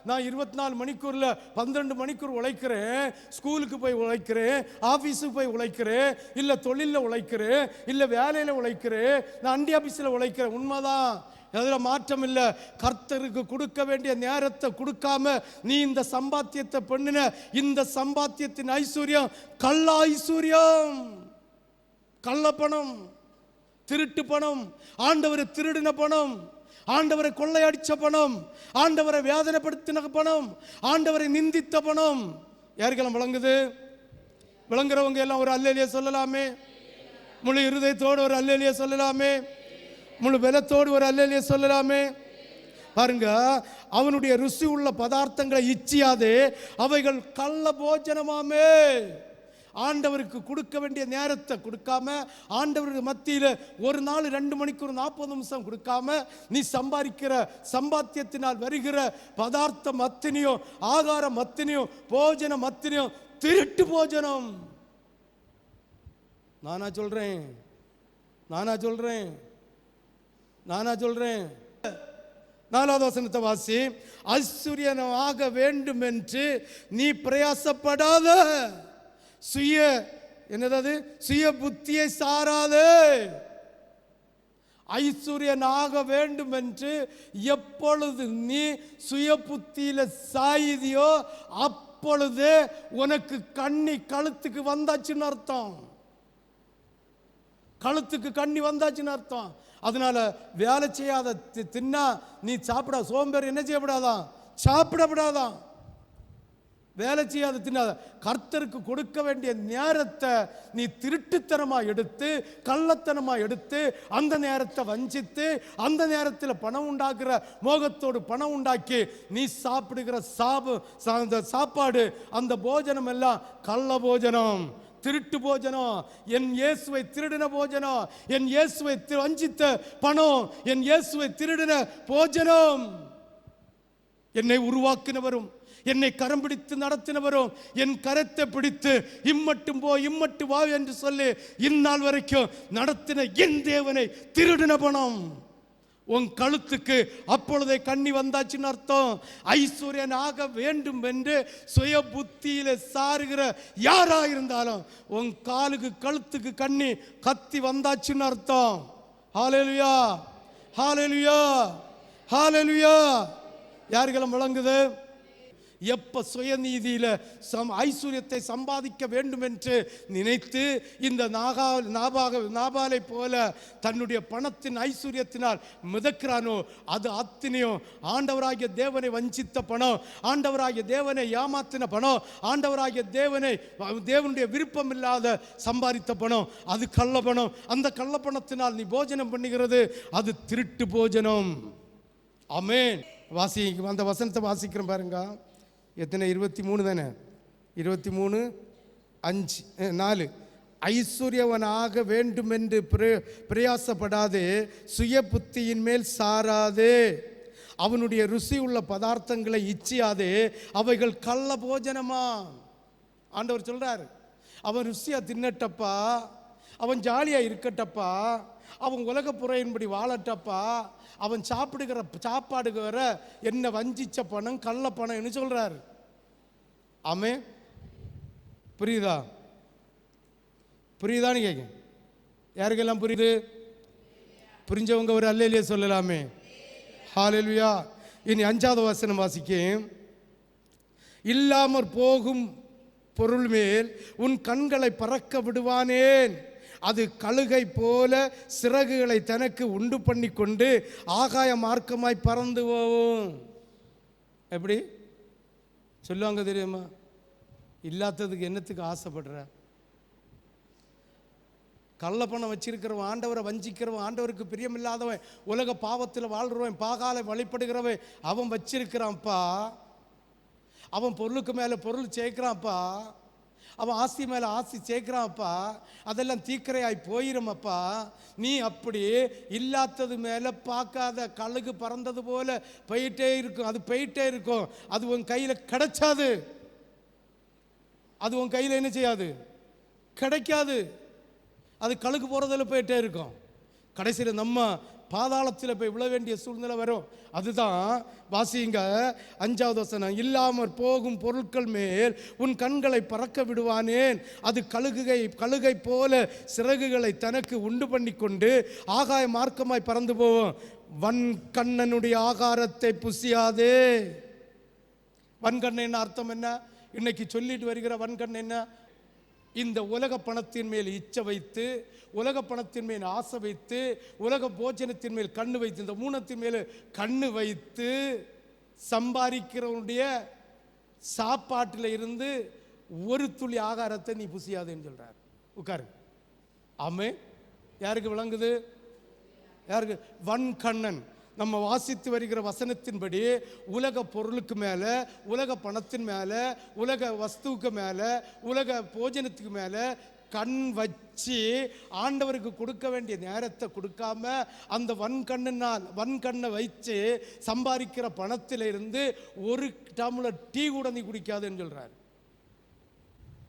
நான் 24 மணிக்கூர்ல 12 மணிக்கூர் உழைக்கிறேன், ஸ்கூலுக்கு போய் உழைக்கிறேன், ஆஃபீஸுக்கு போய் உழைக்கிறேன், இல்லை தொழிலில் உழைக்கிறேன், இல்லை வேலையில் உழைக்கிறேன், நான் அண்டி ஆஃபீஸில் உழைக்கிறேன். உண்மைதான், அதில் மாற்றம் இல்லை. கர்த்தருக்கு கொடுக்க வேண்டிய நேரத்தை கொடுக்காம நீ இந்த சம்பாத்தியத்தை பண்ணின இந்த சம்பாத்தியத்தின் ஐஸ்வர்யம் கள்ள ஐஸ்வர்யம், கள்ள பணம், திருட்டு பணம், ஆண்டவரை திருடின பணம், ஆண்டவரை கொள்ளையடிச்ச பணம், ஆண்டவரை வேதனைப்படுத்தின பணம், ஆண்டவரை நிந்தித்த பணம். யாருக்கெல்லாம் விளங்குது? விளங்குறவங்க எல்லாம் ஒரு அல்லேலியா சொல்லலாமே. முழு இருதயத்தோடு ஒரு அல்லேலியா சொல்லலாமே. முழு பலத்தோடு ஒரு அல்லேலியா சொல்லலாமே. பாருங்க, அவனுடைய ருசி உள்ள பதார்த்தங்களை இச்சியாதே, அவைகள் கள்ள போஜனமாமே. ஆண்டவருக்கு கொடுக்க வேண்டிய நேரத்தை கொடுக்காம, ஆண்டவருக்கு மத்தியில் ஒரு நாள் 2 மணிக்கூர் 40 நிமிஷம் கொடுக்காம நீ சம்பாதிக்கிற சம்பாத்தியத்தினால் வருகிற பதார்த்தம் அத்தனையும், ஆகாரம் அத்தனையும், போஜனம் அத்தனையும் திருட்டு போஜனம். நானா சொல்றேன்? 4வது வசனத்தை வாசி. ஐஸ்வர்யனாக வேண்டும் என்று நீ பிரயாசப்படாத, சுய புத்தியை சாராதே. ஐஸ்வர்யனாக வேண்டும் என்று எப்பொழுது நீ சுய புத்தியில சாயுதியோ அப்பொழுது உனக்கு கழுத்துக்கு வந்தாச்சுன்னு அர்த்தம். கழுத்துக்கு கண்ணி வந்தாச்சுன்னு அர்த்தம். அதனால வேலை செய்யாத தின்னா நீ சாப்பிட சோம்பேறி என்ன செய்யப்படாதான்? சாப்பிடப்படாதான். வேலை செய்யாத தின்னாத. கர்த்தருக்கு கொடுக்க வேண்டிய நேரத்தை நீ திருட்டுத்தனமாக எடுத்து, கள்ளத்தனமாக எடுத்து, அந்த நேரத்தை வஞ்சித்து, அந்த நேரத்தில் பணம் உண்டாக்குற மோகத்தோடு பணம் உண்டாக்கி நீ சாப்பிடுகிற சாப்பாடு, அந்த போஜனம் எல்லாம் கள்ள போஜனம், திருட்டு போஜனம், என் இயேசுவை திருடின போஜனம், என் இயேசுவை வஞ்சித்த பணம், என் இயேசுவை திருடின போஜனம். என்னை உருவாக்கினவரும் என்னை கரம் பிடித்து நடத்தினவரும் என் கரத்தை பிடித்து இம்மட்டும் போ இம்மட்டு வா என்று சொல்லி இந்நாள் வரைக்கும் நடத்தின என் தேவனை திருடின பணம். உன் கழுத்துக்கு அப்பொழுதே கண்ணி வந்தாச்சுன்னு அர்த்தம். ஐஸ்வர்யன் ஆக வேண்டும் என்று சுய புத்தியில சாருகிற யாரா இருந்தாலும் உன் காலுக்கு கழுத்துக்கு கண்ணி கத்தி வந்தாச்சுன்னு அர்த்தம். ஹல்லேலூயா, ஹல்லேலூயா, ஹல்லேலூயா. யாருக்கெல்லாம் விளங்குது? எப்ப சுயநீதியில ஐஸ்வர்யத்தை சம்பாதிக்க வேண்டும் என்று நினைத்து இந்த நாபாலை போல தன்னுடைய பணத்தின் ஐஸ்வர்யத்தினால் மிதக்கிறானோ, அது அத்தனையும் ஆண்டவராகிய தேவனை வஞ்சித்த பணம், ஆண்டவராகிய தேவனை ஏமாத்தின பணம், ஆண்டவராகிய தேவனுடைய விருப்பம் இல்லாத சம்பாதித்த பணம், அது கள்ள பணம். அந்த கள்ள பணத்தினால் நீ போஜனம் பண்ணுகிறது அது திருட்டு போஜனம். ஆமென். அந்த வசனத்தை வாசிக்கிறேன் பாருங்க. எத்தனை? 23 தானே? 23:5-4. ஐஸ்வர்யவனாக வேண்டும் என்று பிரயாசப்படாதே, சுய புத்தியின் மேல் சாராதே, அவனுடைய ருசி உள்ள பதார்த்தங்களை இச்சியாதே, அவைகள் கள்ள போஜனமா. ஆண்டவர் சொல்றாரு, அவன் ருசியா தின்னட்டப்பா, அவன் ஜாலியா இருக்கட்டப்பா, அவன் உலக புறையின்படி வாழட்டப்பா, அவன் சாப்பிடுகிற சாப்பாடுக்கு வர என்ன வஞ்சிச்ச பணம் கள்ள பணம் சொல்றாரு. ஆமே, புரியுதா? புரியுதான்னு கேட்க. யாருக்கெல்லாம் புரியுது? புரிஞ்சவங்க ஒரு அல்லேலூயா சொல்லலாமே. ஹல்லேலூயா. இனி 5வது வசனம் வாசிக்கேன். இல்லாமற் போகும் பொருள் மேல் உன் கண்களை பறக்க விடுவானேன், அது கழுகை போல சிறகுகளை தனக்கு உண்டு பண்ணி கொண்டு ஆகாய மார்க்கமாய் பறந்து போகும். எப்படி சொல்லுவாங்க தெரியுமா? இல்லாததுக்கு என்னத்துக்கு ஆசைப்படுற? கள்ள பணம் வச்சிருக்கிறவன், ஆண்டவரை வஞ்சிக்கிறவன், ஆண்டவருக்கு பிரியமில்லாதவன், உலக பாவத்தில் வாழ்றவன், பாகாலை வழிபடுகிறவன், அவன் வச்சிருக்கிறான்ப்பா. அவன் பொருளுக்கு மேலே பொருள் சேர்க்கிறான்ப்பா, அவன் ஆஸ்தி மேலே ஆஸ்தி சேர்க்கிறான்ப்பா. அதெல்லாம் தீக்கரையாய் போயிருமப்பா. நீ அப்படி இல்லாதது மேலே பார்க்காத. கழுகு பறந்தது போல போயிட்டே இருக்கும், அது போயிட்டே இருக்கும். அது உன் கையில் கிடைச்சாது, அது உன் கையில் என்ன செய்யாது? கிடைக்காது. அது கழுகு போகிறதில் போயிட்டே இருக்கும். கடைசியில் நம்ம பாதாளத்தில் போய் விழ வேண்டிய சூழ்நிலை வரும். அதுதான் வாசிங்க 5வது வசனம். இல்லாமற் போகும் பொருட்கள் மேல் உன் கண்களை பறக்க விடுவானேன், அது கழுகை போல சிறகுகளை தனக்கு உண்டு பண்ணி கொண்டு ஆகாய மார்க்கமாய் பறந்து போவோம். வன்கண்ணனுடைய ஆகாரத்தை புசியாதே. வன்கண்ணன் அர்த்தம் என்ன? இன்னைக்கு சொல்லிட்டு வருகிற வன்கண் என்ன? இந்த உலக பணத்தின் மேல் இச்சை வைத்து, உலக பணத்தின் மேல் ஆசை வைத்து, உலக போஜனத்தின் மேல் கண்ணு வைத்து, இந்த மூணத்தின் மேல் கண்ணு வைத்து சம்பாதிக்கிறவனுடைய சாப்பாட்டில் இருந்து ஒரு துளி ஆகாரத்தை நீ புசியாதுன்னு சொல்றார். உட்காரு. ஆமே. யாருக்கு விளங்குது? யாருக்கு? வன்கண்ணன். நம்ம வாசித்து வருகிற வசனத்தின்படி உலக பொருளுக்கு மேலே, உலக பணத்தின் மேலே, உலக வஸ்துவுக்கு மேலே, உலக போஜனத்துக்கு மேலே கண் வச்சு ஆண்டவருக்கு கொடுக்க வேண்டிய நேரத்தை கொடுக்காம அந்த வன்கண்ணை வச்சு சம்பாதிக்கிற பணத்தில் இருந்து ஒரு டம்ளர் டீ கூட நீ குடிக்காதுன்னு சொல்றாரு.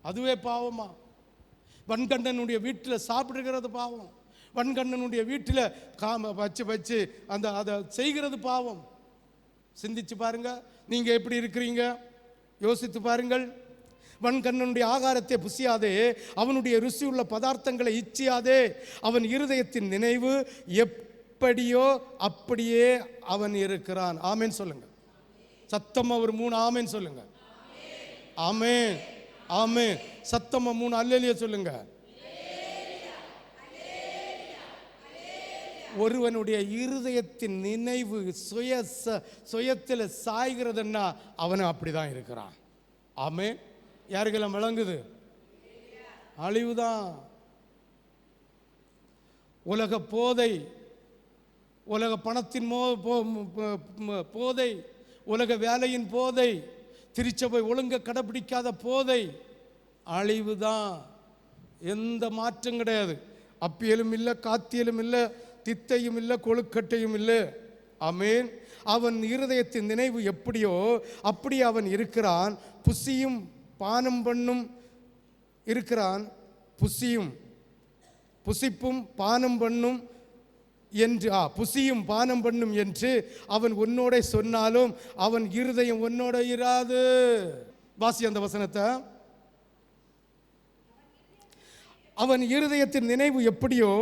அதுவே பாவமா? வன்கண்ணனுடைய வீட்டில் சாப்பிடுகிறது பாவம். வன்கண்ணனுடைய வீட்டில் வச்சு அந்த அதை செய்கிறது பாவம். சிந்திச்சு பாருங்க, நீங்க எப்படி இருக்கிறீங்க? யோசித்து பாருங்கள். வன்கண்ணனுடைய ஆகாரத்தை புசியாதே, அவனுடைய ருசி உள்ள பதார்த்தங்களை இச்சியாதே. அவன் இருதயத்தின் நினைவு எப்படியோ அப்படியே அவன் இருக்கிறான். ஆமேன் சொல்லுங்க. சத்தமா ஒரு 3 ஆமேன் சொல்லுங்க. ஆமேன், ஆமேன். சத்தமா 3 அல்லேலூயா சொல்லுங்க. ஒருவனுடைய இருதயத்தின் நினைவு சுயத்தில் சாய்கிறதுன்னா அவனும் அப்படிதான் இருக்கிறான். ஆமென். யாருக்கெல்லாம் விளங்குது? அழிவுதான். உலக போதை, உலக பணத்தின் போதை, உலக வேலையின் போதை, திருச்சபை ஒழுங்க கடைபிடிக்காத போதை, அழிவுதான். எந்த மாற்றம் கிடையாது. அப்பியலும் இல்லை, காத்தியலும் இல்லை, தித்தையும் இல்லை, கொழுக்கட்டையும் இல்லை. ஆமென். அவன் இருதயத்தின் நினைவு எப்படியோ அப்படி அவன் இருக்கிறான். புசியும் பானம் பண்ணும் இருக்கிறான். புசிப்பும் பானம் பண்ணும் என்று புசியும் பானம் பண்ணும் என்று அவன் உன்னோட சொன்னாலும் அவன் இருதயம் உன்னோட இராது. வாசி அந்த வசனத்தை. அவன் இருதயத்தின் நினைவு எப்படியோ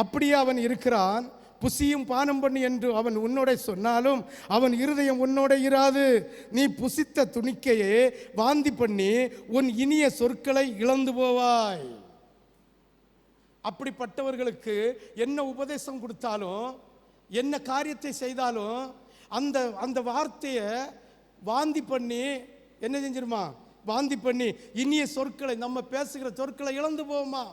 அப்படியே அவன் இருக்கிறான். புசியும் பானம் பண்ணு என்று அவன் உன்னோட சொன்னாலும் அவன் இருதயம் உன்னோட இராது. நீ புசித்த துணிக்கையே வாந்தி பண்ணி உன் இனிய சொற்களை இழந்து போவாய். அப்படிப்பட்டவர்களுக்கு என்ன உபதேசம் கொடுத்தாலும் என்ன காரியத்தை செய்தாலும் அந்த அந்த வார்த்தையை வாந்தி பண்ணி என்ன செஞ்சிருமா? வாந்தி பண்ணி இனிய சொற்களை, நம்ம பேசுகிற சொற்களை இழந்து போவோமா?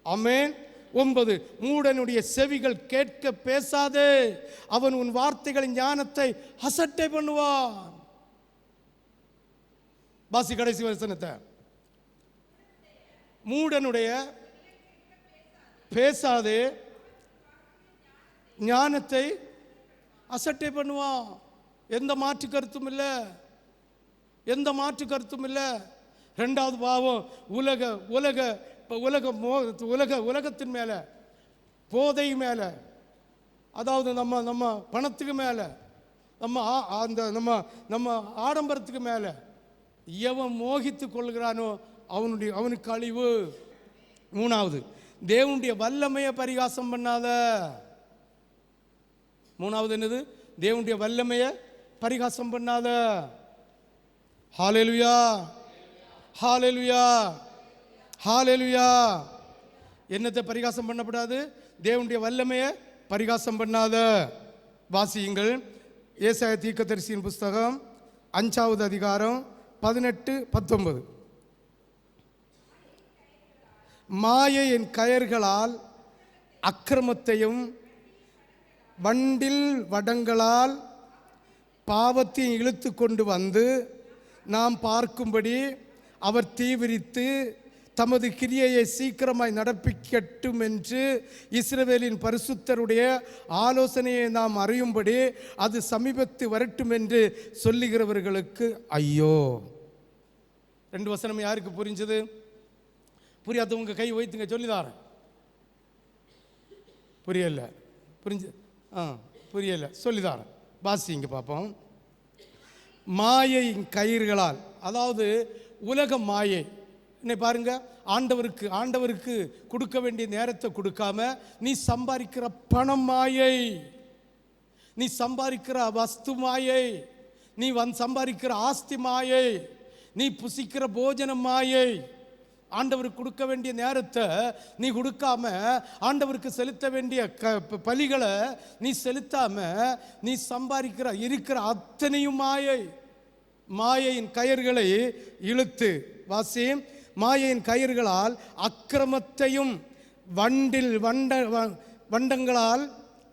ஆமென். 9, மூடனுடைய செவிகள் கேட்க பேசாதே, அவன் உன் வார்த்தைகளின் ஞானத்தை அசட்டை பண்ணுவான். வாசி கடைசி வசனத்தை. மூடனுடைய பேசாதே ஞானத்தை அசட்டை பண்ணுவான். எந்த மாற்று கருத்தும் இல்லை, எந்த மாற்று கருத்தும் இல்லை. ரெண்டாவது பாவம் உலகத்தின் மேலே, போதை மேலே, அதாவது நம்ம பணத்துக்கு மேலே, நம்ம ஆடம்பரத்துக்கு மேலே எவன் மோகித்து கொள்கிறானோ அவனுக்கு அழிவு. 3வது, தேவனுடைய வல்லமையை பரிகாசம் பண்ணாத. 3வது என்னது? தேவனுடைய வல்லமையை பரிகாசம் பண்ணாத. ஹல்லேலூயா, ஹல்லேலூயா, ஹல்லேலூயா. என்னத்தை பரிகாசம் பண்ணப்படாது? தேவனுடைய வல்லமையை பரிகாசம் பண்ணாத. வாசியுங்கள் ஏசாயா தீர்க்கதரிசியின் புஸ்தகம் 5வது அதிகாரம் 18, 19. மாயையின் கயர்களால் அக்கிரமத்தையும் வண்டில் வடங்களால் பாவத்தையும் இழுத்து கொண்டு வந்து நாம் பார்க்கும்படி அவர் தீவிரித்து தமது கிரியையை சீக்கிரமாய் நடப்பிக்கட்டும் என்று இஸ்ரவேலின் பரிசுத்தருடைய ஆலோசனையை நாம் அறியும்படி அது சமீபத்து வரட்டும் என்று சொல்லுகிறவர்களுக்கு ஐயோ. 2 வசனம் யாருக்கு புரிஞ்சது? புரியாதவங்க கை வைத்துங்க, சொல்லிதாரேன். புரியல? புரியல, சொல்லிதாரேன். வாசிங்க பார்ப்போம். மாயையின் கயிறுகளால், அதாவது உலக மாயை. இன்னைக்கு பாருங்க, ஆண்டவருக்கு கொடுக்க வேண்டிய நேரத்தை கொடுக்காம நீ சம்பாதிக்கிற பணம் மாயை, நீ சம்பாதிக்கிற வஸ்து மாயை, நீ சம்பாதிக்கிற ஆஸ்தி மாயை, நீ புசிக்கிற போஜனம் மாயை. ஆண்டவருக்கு கொடுக்க வேண்டிய நேரத்தை நீ கொடுக்காம, ஆண்டவருக்கு செலுத்த வேண்டிய பலிகளை நீ செலுத்தாம நீ இருக்கிற அத்தனையும் மாயை. மாயையின் கயிறுகளை இழுத்து, வாசி, மாயையின் கயிறுகளால் அக்கிரமத்தையும்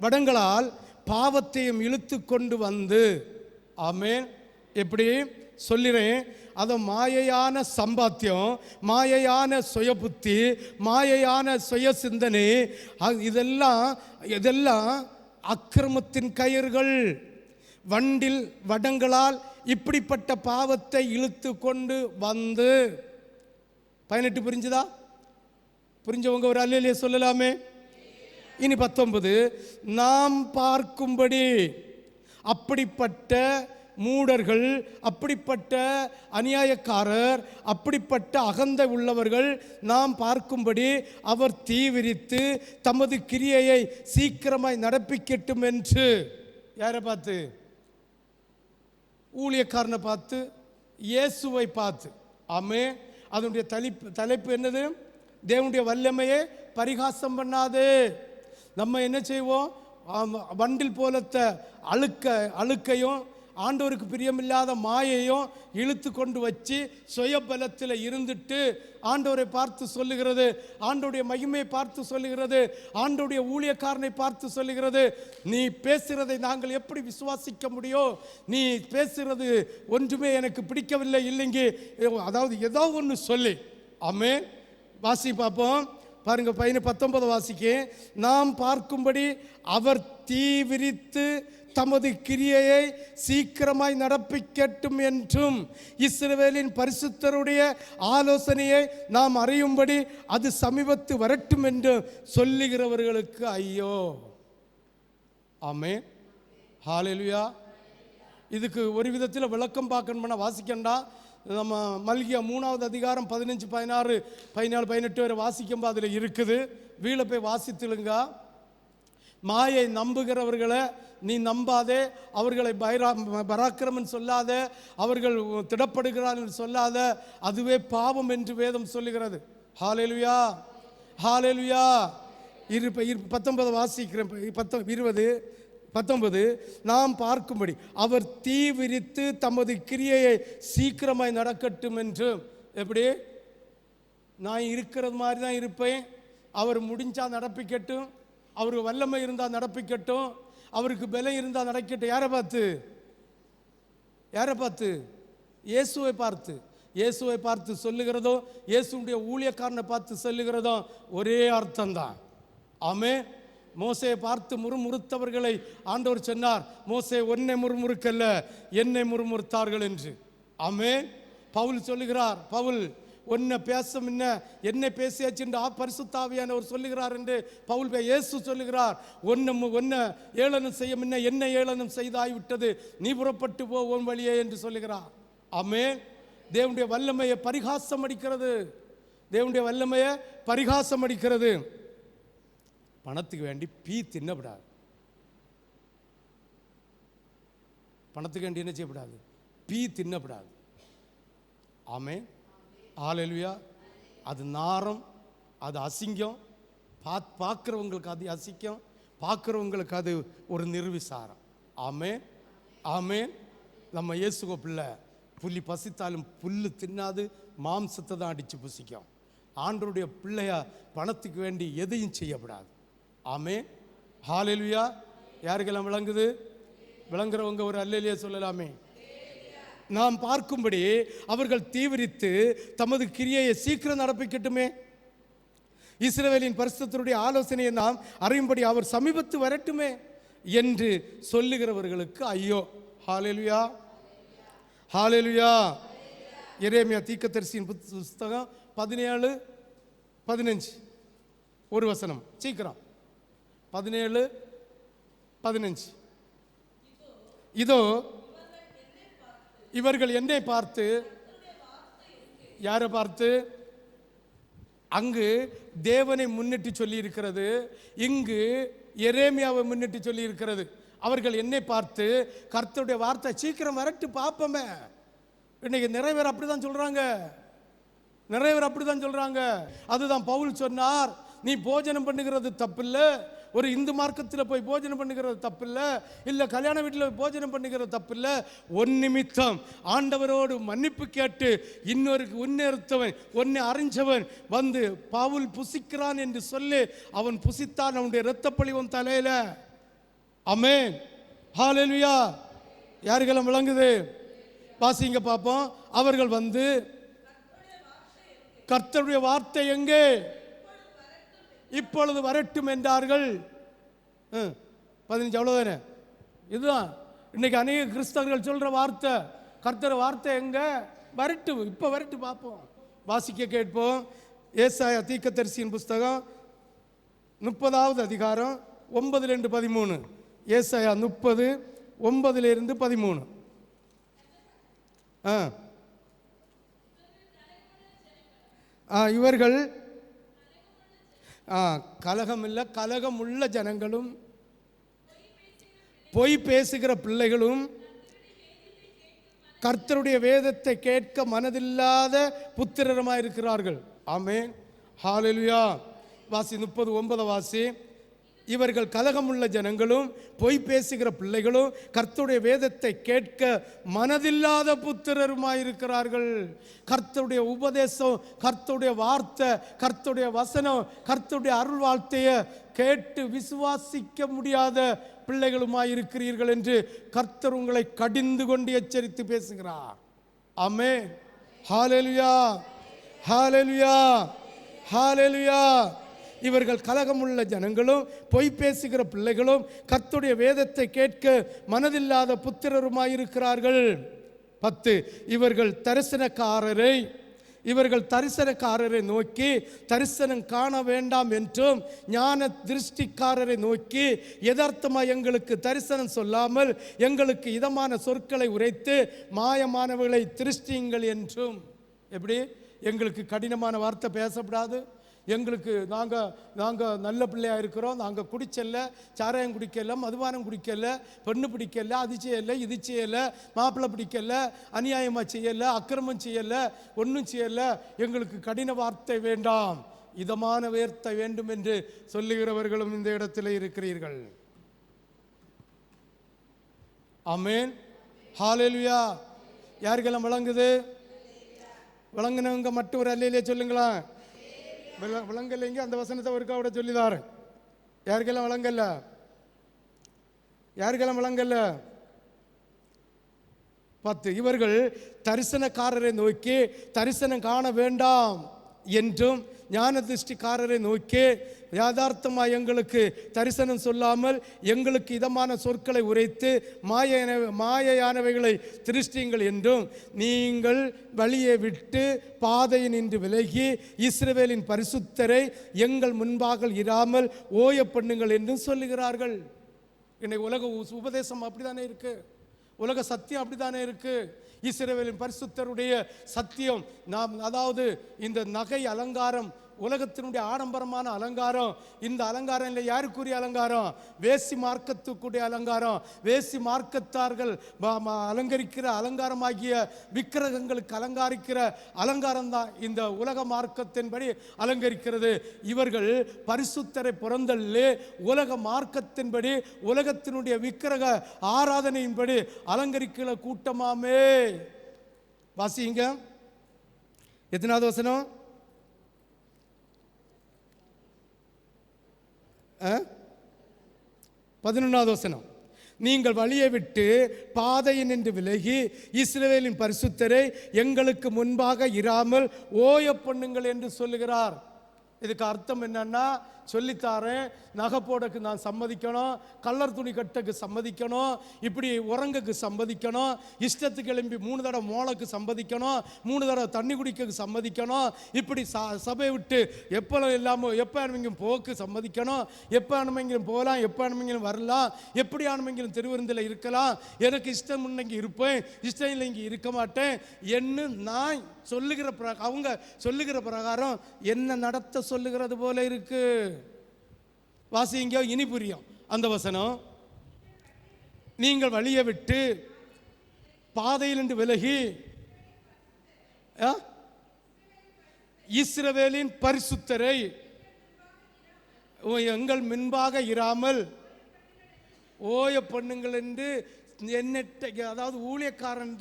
வடங்களால் பாவத்தையும் இழுத்து கொண்டு வந்து. ஆமென். எப்படி சொல்லிறேன்? அது மாயையான சம்பாத்தியம், மாயையான சுய புத்தி, மாயையான சுய சிந்தனை, இதெல்லாம் அக்கிரமத்தின் கயிறுகள். வண்டில் வடங்களால் இப்படிப்பட்ட பாவத்தை இழுத்து கொண்டு வந்து. 18 புரிஞ்சுதா? புரிஞ்சவங்க ஒரு அல்லேலூயா சொல்லலாமே. இனி 19, நாம் பார்க்கும்படி. அப்படிப்பட்ட மூடர்கள், அப்படிப்பட்ட அநியாயக்காரர், அப்படிப்பட்ட அகந்தை உள்ளவர்கள் நாம் பார்க்கும்படி அவர் தீவிரித்து தமது கிரியையை சீக்கிரமாய் நடப்பிக்கட்டும் என்று. யாரை பார்த்து? ஊழியக்காரனை பார்த்து, இயேசுவை பார்த்து. ஆமே. அதனுடைய தலைப்பு என்னது? தேவனுடைய வல்லமையை பரிகாசம் பண்ணாது. நம்ம என்ன செய்வோம்? வண்டில் போலத்த அழுக்கையும் ஆண்டவருக்கு பிரியமில்லாத மாயையும் இழுத்து கொண்டு வச்சு சுய பலத்தில் இருந்துட்டு ஆண்டவரை பார்த்து சொல்லுகிறது, ஆண்டவருடைய மகிமையை பார்த்து சொல்லுகிறது, ஆண்டவருடைய ஊழியக்காரனை பார்த்து சொல்லுகிறது, நீ பேசுகிறதை நாங்கள் எப்படி விசுவாசிக்க முடியும்? நீ பேசுகிறது ஒன்றுமே எனக்கு பிடிக்கவில்லை இல்லைங்க, அதாவது ஏதோ ஒன்று சொல்லி. ஆமென். வாசி பார்ப்போம் பாருங்க. 19 வாசிக்கு. நாம் பார்க்கும்படி அவர் தீ விரித்து தமது கிரியையை சீக்கிரமாய் நடப்பிக்கட்டும் என்றும் இஸ்ரவேலின் பரிசுத்தருடைய ஆலோசனையை நாம் அறியும்படி அது சமீபத்து வரட்டும் என்று சொல்லுகிறவர்களுக்கு ஐயோ. ஆமென், ஹல்லேலூயா. இதுக்கு ஒரு விதத்தில் விளக்கம் பார்க்கணும்னா வாசிக்கண்டா நம்ம மல்கியா 3வது அதிகாரம் 15, 16, 17, 18 வரை வாசிக்கும்போது அதில் இருக்குது. வீழ போய் வாசித்துலுங்க. மாயை நம்புகிறவர்களை நீ நம்பாதே, அவர்களை பராக்கிரமன் சொல்லாத, அவர்கள் திடப்படுகிறார்கள் சொல்லாத, அதுவே பாவம் என்று வேதம் சொல்லுகிறது. ஹல்லேலூயா, ஹல்லேலூயா. 19 வாசிக்கிறேன். 19 நாம் பார்க்கும்படி அவர் தீ விரித்து தமது கிரியையை சீக்கிரமாய் நடக்கட்டும் என்று. எப்படி? நான் இருக்கிறது மாதிரி தான் இருப்பேன், அவர் முடிஞ்சா நடப்பிக்கட்டும், அவருக்கு வல்லமை இருந்தால் நடப்பிக்கட்டும், அவருக்கு பலம் இருந்தால் நடக்கட்டும். யாரை பார்த்து? யாரை பார்த்து? இயேசுவை பார்த்து. இயேசுவை பார்த்து சொல்லுகிறதோ இயேசுடைய ஊழியக்காரனை பார்த்து சொல்லுகிறதோ ஒரே அர்த்தம்தான். ஆமென். மோசையை பார்த்து முறுமுறுத்தவர்களை ஆண்டவர் சொன்னார், மோசே உன்னை முறுமுறுக்கல்ல என்னை முறுமுறுத்தார்கள் என்று. ஆமென். பவுல் சொல்லுகிறார், பவுல் உன்னை பேச முன்ன என்னை பேசியாச்சு என்று பரிசுத்த ஆவியானவர் சொல்லுகிறார் என்று பவுல் இயேசு சொல்லுகிறார். ஒன்னை ஏளனம் செய்ய முன்ன என்னை ஏளனம் செய்தாய்விட்டது, நீ புறப்பட்டு போ உன் வழியே என்று சொல்லுகிறார். ஆமென். தேவனுடைய வல்லமையை பரிகாசம் அடிக்கிறது. தேவனுடைய வல்லமையை பரிகாசம் அடிக்கிறது. பணத்துக்கு வேண்டி தின்னப்படாது. பணத்துக்கு வேண்டி என்ன செய்யப்படாது? தின்னப்படாது. ஆமென், ஹல்லேலூயா. அது நாரம், அது அசிங்கம். பார்க்குறவங்களுக்கு அது அசிங்கம், பார்க்குறவங்களுக்கு அது ஒரு நிர்விசாரம். ஆமென், ஆமென். நம்ம இயேசுவ பிள்ளை புள்ளி பசித்தாலும் புல்லு தின்னாது, மாம்சத்தை தான் அடித்து புசிக்கும். ஆண்டவருடைய பிள்ளையா பணத்துக்கு வேண்டி எதையும் செய்யப்படாது. ஆமென், ஹல்லேலூயா. யாருக்கெல்லாம் விளங்குது? விளங்குறவங்க ஒரு அல்லேலூயா சொல்லலாமே. நாம் பார்க்கும்படி அவர்கள் தீவிரித்து தமது கிரியையை சீக்கிரம் நடப்பிக்கட்டுமே, இஸ்ரவேலின் பரிசுத்தருடைய ஆலோசனையை நாம் அறியும்படி அவர் சமீபத்து வரட்டுமே என்று சொல்லுகிறவர்களுக்கு ஐயோ. ஹல்லேலூயா, ஹல்லேலூயா. எரேமியா தீர்க்கதரிசியின் புத்தகம் 17, 15 ஒரு வசனம் சீக்கிரம். 17, 15. இதோ இவர்கள் என்னை பார்த்து, யாரை பார்த்து? அங்கு தேவனை முன்னிட்டு சொல்லி இருக்கிறது, இங்கு எரேமியாவை முன்னிட்டு சொல்லி இருக்கிறது. அவர்கள் என்னை பார்த்து கர்த்தருடைய வார்த்தை சீக்கிரம் வரட்டு பார்ப்போமே. இன்னைக்கு நிறைவேற அப்படிதான் சொல்றாங்க, நிறைவேற அப்படிதான் சொல்றாங்க. அதுதான் பவுல் சொன்னார், நீ போஜனம் பண்ணுகிறது தப்பில்லை, ஒரு இந்து மார்க்கத்தில் போய் போஜனம் பண்ணுகிறது தப்பில்லை, இல்லை கல்யாண வீட்டில் போஜனம் பண்ணுகிறது தப்பில்லை. ஒன் நிமித்தம் ஆண்டவரோடு மன்னிப்பு கேட்டு இன்னொருத்தவன் ஒன்னை அறிஞ்சவன் வந்து பவுல் புசிக்கிறான் என்று சொல்லி அவன் புசித்தான், அவனுடைய இரத்தப்பழி உன் தலையில. ஆமென், ஹல்லேலூயா. யாருக்கெல்லாம் விளங்குது? வாசிங்க பார்ப்போம். அவர்கள் வந்து கர்த்தருடைய வார்த்தை எங்கே? இப்பொழுது வரட்டும் என்றார்கள். 15 அவ்வளோதானே? இதுதான் இன்னைக்கு அநேக கிறிஸ்தவர்கள் சொல்ற வார்த்தை. கர்த்தர் வார்த்தை எங்க? வரட்டும், இப்போ வரட்டும் பார்ப்போம். வாசிக்க கேட்போம். ஏசாயா தீர்க்கதரிசியின் புஸ்தகம் 30வது அதிகாரம் 9 13. ஏசாயா 30, 9 13. இவர்கள் கலகம் இல்லை, கலகம் உள்ள ஜனங்களும் பொய் பேசுகிற பிள்ளைகளும் கர்த்தருடைய வேதத்தை கேட்க மனதில்லாத புத்திரருமாய் இருக்கிறார்கள். ஆமென், ஹல்லேலூயா. வாசி 30:9 வாசி. இவர்கள் கலகமுள்ள ஜனங்களும் பொய் பேசுகிற பிள்ளைகளும் கர்த்தருடைய வேதத்தை கேட்க மனதில்லாத புத்திரருமாயிருக்கிறார்கள். கர்த்தருடைய உபதேசம், கர்த்தருடைய வார்த்தை, கர்த்தருடைய வசனம், கர்த்தருடைய அருள் வார்த்தையை கேட்டு விசுவாசிக்க முடியாத பிள்ளைகளுமாயிருக்கிறீர்கள் என்று கர்த்தர் உங்களை கடிந்து கொண்டு எச்சரித்து பேசுகிறார். ஆமென், ஹல்லேலூயா, ஹல்லேலூயா, ஹalleluya. இவர்கள் கலகமுள்ள ஜனங்களும் பொய் பேசுகிற பிள்ளைகளும் கர்த்தருடைய வேதத்தை கேட்க மனதில்லாத புத்திரருமாயிருக்கிறார்கள். 10 இவர்கள் தரிசனக்காரரை நோக்கி தரிசனம் காண வேண்டாம் என்றும் ஞான திருஷ்டிக்காரரை நோக்கி யதார்த்தமாக எங்களுக்கு தரிசனம் சொல்லாமல் எங்களுக்கு இதமான சொற்களை உரைத்து மாயமானவர்களை திருஷ்டியுங்கள் என்றும். எப்படி? எங்களுக்கு கடினமான வார்த்தை பேசப்படாது, எங்களுக்கு நாங்கள் நல்ல பிள்ளையாக இருக்கிறோம், நாங்கள் குடிச்சல, சாராயம் குடிக்கல, மதுபானம் குடிக்கல, பெண்ணு பிடிக்கல, அது செய்யலை, இது செய்யலை, மாப்பிள்ளை பிடிக்கல, அநியாயமாக செய்யலை, அக்கிரமம் செய்யலை, ஒன்றும் செய்யலை, எங்களுக்கு கடின வார்த்தை வேண்டாம், இதமான வார்த்தை வேண்டும் என்று சொல்லுகிறவர்களும் இந்த இடத்துல இருக்கிறீர்கள். ஆமென், ஹalleluya. யாருக்கெல்லாம் விளங்குது? விளங்குனவங்க மட்டும் ஒரு அல்லையிலே சொல்லுங்களா. விளங்கலைங்க அந்த வசனத்தை ஒருக்கா விட சொல்லிதாரு. யாருக்கெல்லாம் விளங்கல்ல? யாருக்கெல்லாம் விளங்கல்ல? 10 இவர்கள் தரிசனக்காரரை நோக்கி தரிசனம் காண வேண்டாம் என்றும் ஞான திருஷ்டிக்காரரை நோக்கி யதார்த்தமாக எங்களுக்கு தரிசனம் சொல்லாமல் எங்களுக்கு இதமான சொற்களை உரைத்து மாயையானவைகளை திருஷ்டிங்கள் என்றும் நீங்கள் வழியை விட்டு பாதையை நின்று விலகி இஸ்ரவேலின் பரிசுத்தரை எங்கள் முன்பாக இராமல் ஓய பண்ணுங்கள் என்றும் சொல்லுகிறார்கள். இன்னைக்கு உலக உபதேசம் அப்படித்தானே இருக்கு, உலக சத்தியம் அப்படித்தானே இருக்கு. இஸ்ரவேலின் பரிசுத்தருடைய சத்தியம் நாம், அதாவது இந்த நகை அலங்காரம் உலகத்தினுடைய ஆடம்பரமான அலங்காரம், இந்த அலங்காரம் இல்லை. யாருக்குரிய அலங்காரம்? வேசி மார்க்கத்துக்குரிய அலங்காரம். வேசி மார்க்கத்தார்கள் அலங்கரிக்கிற அலங்காரமாகிய விக்கிரகங்களுக்கு அலங்கரிக்கிற அலங்காரம் தான் இந்த உலக மார்க்கத்தின்படி அலங்கரிக்கிறது. இவர்கள் பரிசுத்தரை புறந்தள்ளி உலக மார்க்கத்தின்படி உலகத்தினுடைய விக்கிரக ஆராதனையின்படி அலங்கரிக்கிற கூட்டமாமே. வாசிங்க, எத்தனாவது வசனம்? 11வது வசனம். நீங்கள் வழியை விட்டு பாதையை நின்று விலகி இஸ்ரவேலின் பரிசுத்தரை எங்களுக்கு முன்பாக இராமல் ஓய பண்ணுங்கள் என்று சொல்லுகிறார். இதுக்கு அர்த்தம் என்னன்னா, சொல்லித்தாரேன், நகை போடக்கு நான் சம்மதிக்கணும், கலர் துணி கட்டக்கு சம்மதிக்கணும், இப்படி உரங்குக்கு சம்மதிக்கணும், இஷ்டத்துக்கு எழும்பி 3 தடவை மோளக்கு சம்மதிக்கணும், 3 தடவை தண்ணி குடிக்க சம்மதிக்கணும், இப்படி சபையை விட்டு எப்போ இல்லாமல் எப்போ அனுமதிக்கும் போக்கு சம்மதிக்கணும், எப்போ அனுமதிக்கும் போகலாம், எப்போ அனுமதிக்கும் வரலாம், எப்படி அனுமதிக்கும் திருவிருந்தில் இருக்கலாம், எனக்கு இஷ்டம் முன்னங்கி இருப்பேன், இஷ்டம் இல்லை இங்கே இருக்க மாட்டேன் என்று நான் சொல்லுகிற அவங்க சொல்லுகிற பிரகாரம் என்ன நடத்த சொல்லுகிறது போல இருக்கு. வாசிங்க, இனி புரியும் அந்த வசனம். நீங்கள் வழியை விட்டு பாதையிலிருந்து விலகி இஸ்ரவேலின் பரிசுத்தரை எங்கள் முன்பாக இராமல் ஓய பண்ணுங்கள் என்று எண்ணற்ற, அதாவது ஊழியக்காரன்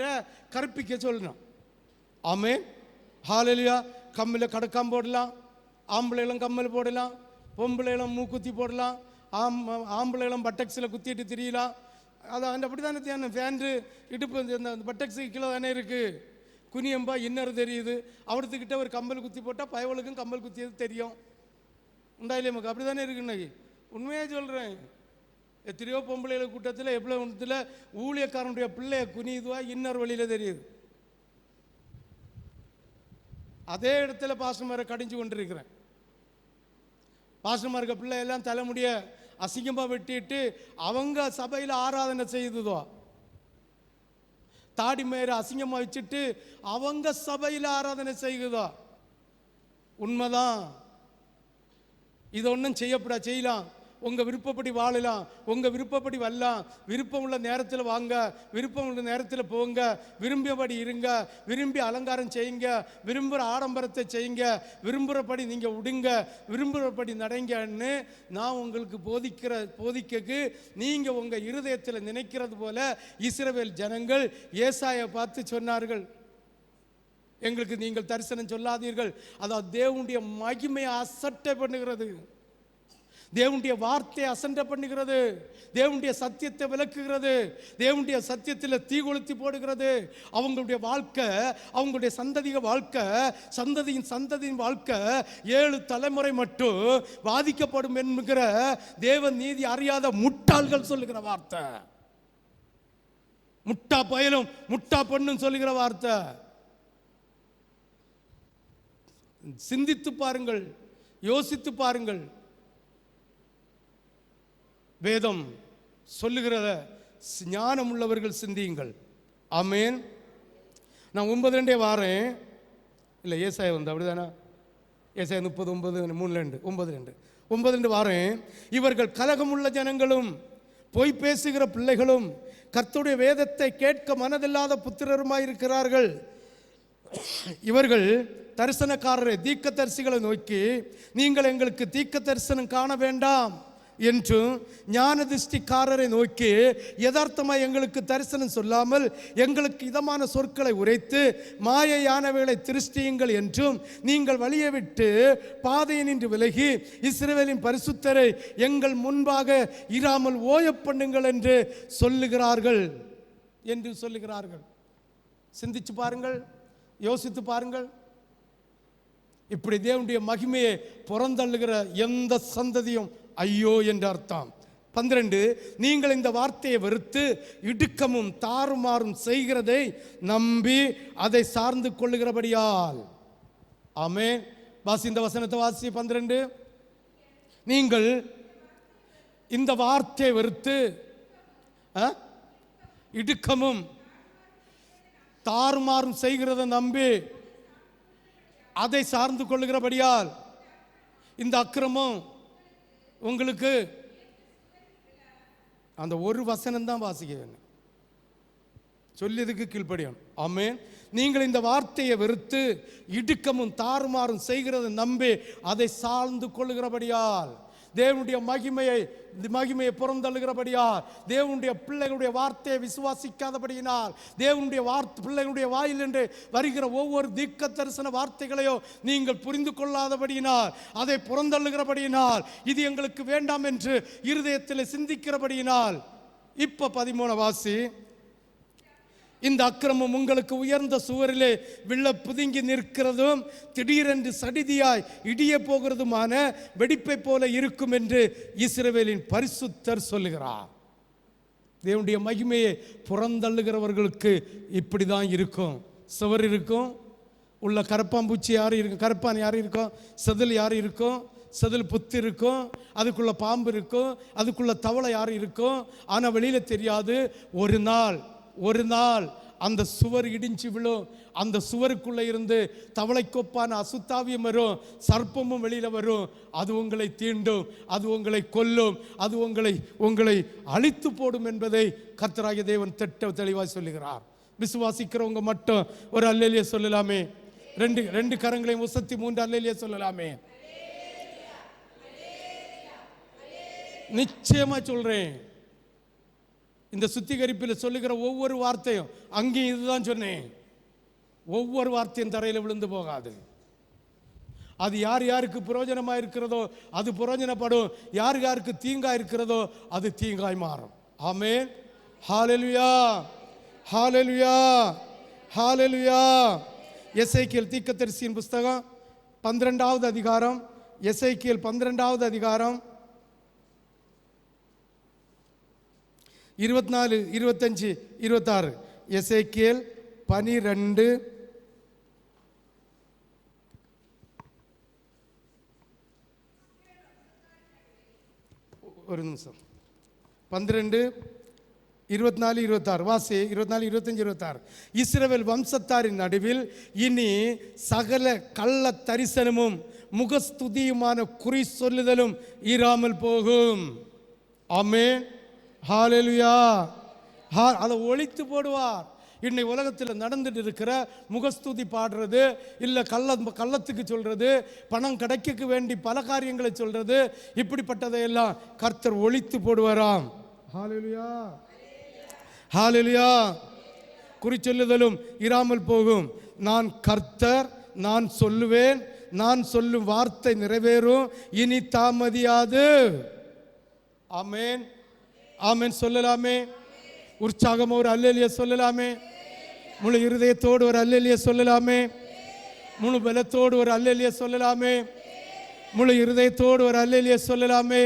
கற்பிக்க சொல்லணும். ஆமென், ஹalleluya. கம்மில் கடக்காம போடலாம், ஆம்பளைகளும் கம்மல் போடலாம், பொம்பளைகளும் மூக்குத்தி போடலாம், ஆம்பளைகளும் பட்டக்ஸில் குத்திட்டு திரியலாம். அது அப்படி தானே தேவை. ஃபேண்டு இடுப்பு இந்த பட்டக்ஸுக்கு கீழே தானே இருக்குது. குனியம்பா இன்னொரு தெரியுது, அவர்த்துக்கிட்ட ஒரு கம்பல் குத்தி போட்டால் பயவளுக்கும் கம்பல் குத்தியது தெரியும். உண்டாயிலே நமக்கு அப்படி தானே இருக்கு. இன்னைக்கு உண்மையாக சொல்கிறேன், எத்தனையோ பொம்பளைகள் கூட்டத்தில் எவ்வளோ இடத்துல ஊழியக்காரனுடைய பிள்ளைய குனியுதுவா இன்னொரு வழியில் தெரியுது. அதே இடத்துல பாஸ்டர்மாரை கடிஞ்சு கொண்டிருக்கிறேன். பாஸ்டர்மார்க்க பிள்ளை எல்லாம் தலைமுடிய அசிங்கமாக வெட்டிட்டு அவங்க சபையில் ஆராதனை செய்துதோ, தாடி மேற அசிங்கமாக வச்சுட்டு அவங்க சபையில் ஆராதனை செய்யுதோ. உண்மைதான், இது ஒன்றும் செய்யலாம். உங்கள் விருப்பப்படி வாழலாம், உங்கள் விருப்பப்படி வரலாம், விருப்பம் உள்ள நேரத்தில் வாங்க, விருப்பம் உள்ள நேரத்தில் போங்க, விரும்பியபடி இருங்க, விரும்பி அலங்காரம் செய்யுங்க, விரும்புகிற ஆடம்பரத்தை செய்யுங்க, விரும்புகிறபடி நீங்கள் விடுங்க, விரும்புகிறபடி நடங்கன்னு நான் உங்களுக்கு போதிக்கக்கு நீங்கள் உங்கள் இருதயத்தில் நினைக்கிறது போல இஸ்ரவேல் ஜனங்கள் ஏசாயை பார்த்து சொன்னார்கள், எங்களுக்கு நீங்கள் தரிசனம் சொல்லாதீர்கள். அதாவது தேவனுடைய மகிமையை அசட்டை பண்ணுகிறது, தேவனுடைய வார்த்தையை அசண்டை பண்ணுகிறது, தேவனுடைய சத்தியத்தை விளக்குகிறது, தேவனுடைய சத்தியத்தில் தீ கொளுத்தி போடுகிறது. அவங்களுடைய வாழ்க்கை, அவங்களுடைய சந்ததியின் சந்ததியின் வாழ்க்கை 7 தலைமுறை மட்டும் பாதிக்கப்படும் என்கிற தேவ நீதி அறியாத முட்டாள்கள் சொல்லுகிற வார்த்தை. முட்டா பயலும் முட்டா பொண்ணும் சொல்லுகிற வார்த்தை. சிந்தித்து பாருங்கள், யோசித்து பாருங்கள். வேதம் சொல்லுகிறத ஞானம் உள்ளவர்கள் சிந்தியுங்கள். ஆமேன். நான் 9:2 வாரேன். இல்லை, ஏசாயா வந்து அப்படிதானா? ஏசாயா 39:3 வாரேன். இவர்கள் கலகமுள்ள ஜனங்களும் பொய் பேசுகிற பிள்ளைகளும் கர்த்தருடைய வேதத்தை கேட்க மனதில்லாத புத்திரருமாயிருக்கிறார்கள். இவர்கள் தரிசனக்காரரை, தீர்க்க தரிசிகளை நோக்கி, நீங்கள் எங்களுக்கு தீர்க்க தரிசனம் காண வேண்டாம் என்றும், ஞான திருஷ்டிக்காரரை நோக்கி யதார்த்தமாக எங்களுக்கு தரிசனம் சொல்லாமல் எங்களுக்கு இதமான சொற்களை உரைத்து மாயையானவைகளை திருஷ்டியுங்கள் என்றும், நீங்கள் வழியை விட்டு பாதையை நின்று விலகி இஸ்ரவேலின் பரிசுத்தரை எங்கள் முன்பாக இராமல் ஓய பண்ணுங்கள் என்று சொல்லுகிறார்கள். சிந்திச்சு பாருங்கள், யோசித்து பாருங்கள். இப்படி தேவனுடைய மகிமையை புறந்தள்ளுகிற எந்த சந்ததியும் ஐயோ என்று அர்த்தம். 12, நீங்கள் இந்த வார்த்தையை வெறுத்து இடுக்கமும் தாறுமாறும் செய்கிறதை நம்பி அதை சார்ந்து கொள்ளுகிறபடியால். ஆமென். வாசி, இந்த வசனத்தை வாசி. 12, நீங்கள் இந்த வார்த்தையை வெறுத்து இடுக்கமும் தாறுமாறும் செய்கிறதை நம்பி அதை சார்ந்து கொள்ளுகிறபடியால் இந்த அக்கிரமம் உங்களுக்கு. அந்த ஒரு வசனம் தான் வாசிக்க வேண்டும், சொல்லியதுக்கு கீழ்ப்படியணும். ஆமென். நீங்கள் இந்த வார்த்தையை வெறுத்து இடுக்கமும் தாறுமாறும் செய்கிறதை நம்பி அதை சார்ந்து கொள்ளுகிறபடியால், தேவனுடைய மகிமையை புறந்தள்ளுகிறபடியால், தேவனுடைய பிள்ளைகளுடைய வார்த்தையை விசுவாசிக்காதபடியினால், தேவனுடைய பிள்ளைகளுடைய வாயில் என்று வருகிற ஒவ்வொரு தீர்க்க தரிசன வார்த்தைகளையோ நீங்கள் புரிந்து கொள்ளாதபடியினால், அதை புறந்தள்ளுகிறபடியினால், இது எங்களுக்கு வேண்டாம் என்று இருதயத்தில் சிந்திக்கிறபடியினால். இப்ப 13 வாசி. இந்த அக்கிரமம் உங்களுக்கு உயர்ந்த சுவரிலே விழ புதுங்கி நிற்கிறதும் திடீரென்று சடிதியாய் இடிய போகிறதுமான வெடிப்பை போல இருக்கும் என்று இஸ்ரவேலின் பரிசுத்தர் சொல்லுகிறார். தேவனுடைய மகிமையை புறந்தள்ளுகிறவர்களுக்கு இப்படி தான் இருக்கும். சுவர் இருக்கும், உள்ள கரப்பாம்பூச்சி யார் இருக்கும், கரப்பான் யார் இருக்கும், செதில் யார் இருக்கும், செதில் புத்து இருக்கும், அதுக்குள்ள பாம்பு இருக்கும், அதுக்குள்ள தவளை யார் இருக்கும். ஆனால் வெளியில் தெரியாது. ஒரு நாள் அந்த சுவர் இடிஞ்சு விழும். அந்த சுவருக்குள்ளே இருந்து தவளை கொப்பான அசுத்தாவியம் வரும், சர்ப்பமும் வெளியில் வரும். அது உங்களை தீண்டும், அது உங்களை கொல்லும், அது உங்களை அழித்து போடும் என்பதை கர்த்தராகிய தேவன் தெளிவாய் சொல்லுகிறார். விசுவாசிக்கிறவங்க மட்டும் ஒரு அல்லேலியா சொல்லலாமே. ரெண்டு கரங்களையும் உசத்தி 3 அல்லேலியா சொல்லலாமே. நிச்சயமா சொல்றேன், இந்த சுத்திகரிப்பில் சொல்லுகிற ஒவ்வொரு வார்த்தையும், அங்கேயும் இதுதான் சொன்னேன், ஒவ்வொரு வார்த்தையும் தரையில் விழுந்து போகாது. அது யார் யாருக்கு பிரயோஜனமாக இருக்கிறதோ அது பிரயோஜனப்படும், யார் யாருக்கு தீங்காய் இருக்கிறதோ அது தீங்காய் மாறும். ஆமென். ஹல்லேலூயா, ஹல்லேலூயா, ஹல்லேலூயா. எசேக்கியேல் தீர்க்கதரிசியின் புஸ்தகம் 12வது அதிகாரம். எசேக்கியேல் 12வது அதிகாரம் 24, 25, 26. எசேக்கியேல் 12. ஒரு நிமிஷம். 12, 24, 26 வாசி. 24, 25, 26. இஸ்ரவேல் வம்சத்தாரின் நடுவில் இனி சகல கள்ள தரிசனமும் முகஸ்துதியுமான குறி சொல்லுதலும் இராமல் போகும். ஆமென். ஹல்லேலூயா. அதை ஒழித்து போடுவார். இன்னைக்கு உலகத்தில் நடந்துட்டு இருக்கிற முகஸ்துதி பாடுறது, இல்லை கள்ளத்துக்கு சொல்றது, பணம் கிடைக்க வேண்டி பல காரியங்களை சொல்றது, இப்படிப்பட்டதையெல்லாம் கர்த்தர் ஒழித்து போடுவாராம். ஹல்லேலூயா, ஹல்லேலூயா. குறிச்சொல்லுதலும் இராமல் போகும். நான் கர்த்தர், நான் சொல்லுவேன், நான் சொல்லும் வார்த்தை நிறைவேறும், இனி தாமதியாது. ஆமென், ஆமென் சொல்லலாமே. உற்சாகம் ஒரு அல்லேலூயா சொல்லலாமே. முழு இருதயத்தோடு ஒரு அல்லேலூயா சொல்லலாமே. முழு பலத்தோடு ஒரு அல்லேலூயா சொல்லலாமே. முழு இருதயத்தோடு ஒரு அல்லேலூயா சொல்லலாமே.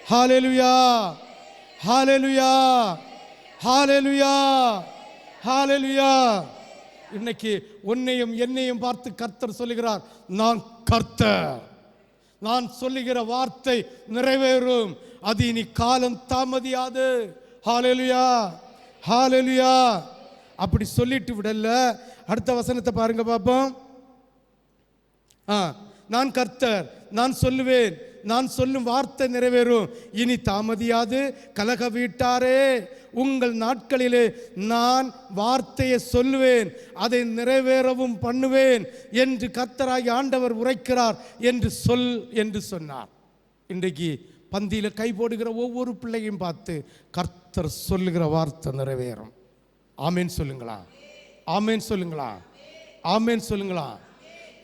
ஹல்லேலூயா, ஹல்லேலூயா, ஹல்லேலூயா, ஹல்லேலூயா. இன்னைக்கு உன்னையும் என்னையும் பார்த்து கர்த்தர் சொல்லுகிறார், நான் கர்த்தர், நான் சொல்லுகிற வார்த்தை நிறைவேறும், அது இனி காலம் தாமதியாது. ஹல்லேலூயா, ஹல்லேலூயா. அப்படி சொல்லிட்டு விடல. அடுத்த வசனத்தை பாருங்க பாப்போம். நான் கர்த்தர், நான் சொல்லுவேன், நான் சொல்லும் வார்த்தை நிறைவேறும், இனி தாமதியாது. கலக வீட்டாரே, உங்கள் நாட்களிலே நான் வார்த்தையை சொல்லுவேன், அதை நிறைவேறவும் பண்ணுவேன் என்று கர்த்தராகிய ஆண்டவர் உரைக்கிறார் என்று சொல் என்று சொன்னார். இன்றைக்கு பந்தியில் கை போடுகிற ஒவ்வொரு பிள்ளையும் பார்த்து கர்த்தர் சொல்லுகிற வார்த்தை நிறைவேறும். ஆமேன் சொல்லுங்களா, ஆமேன் சொல்லுங்களா, ஆமேன் சொல்லுங்களா.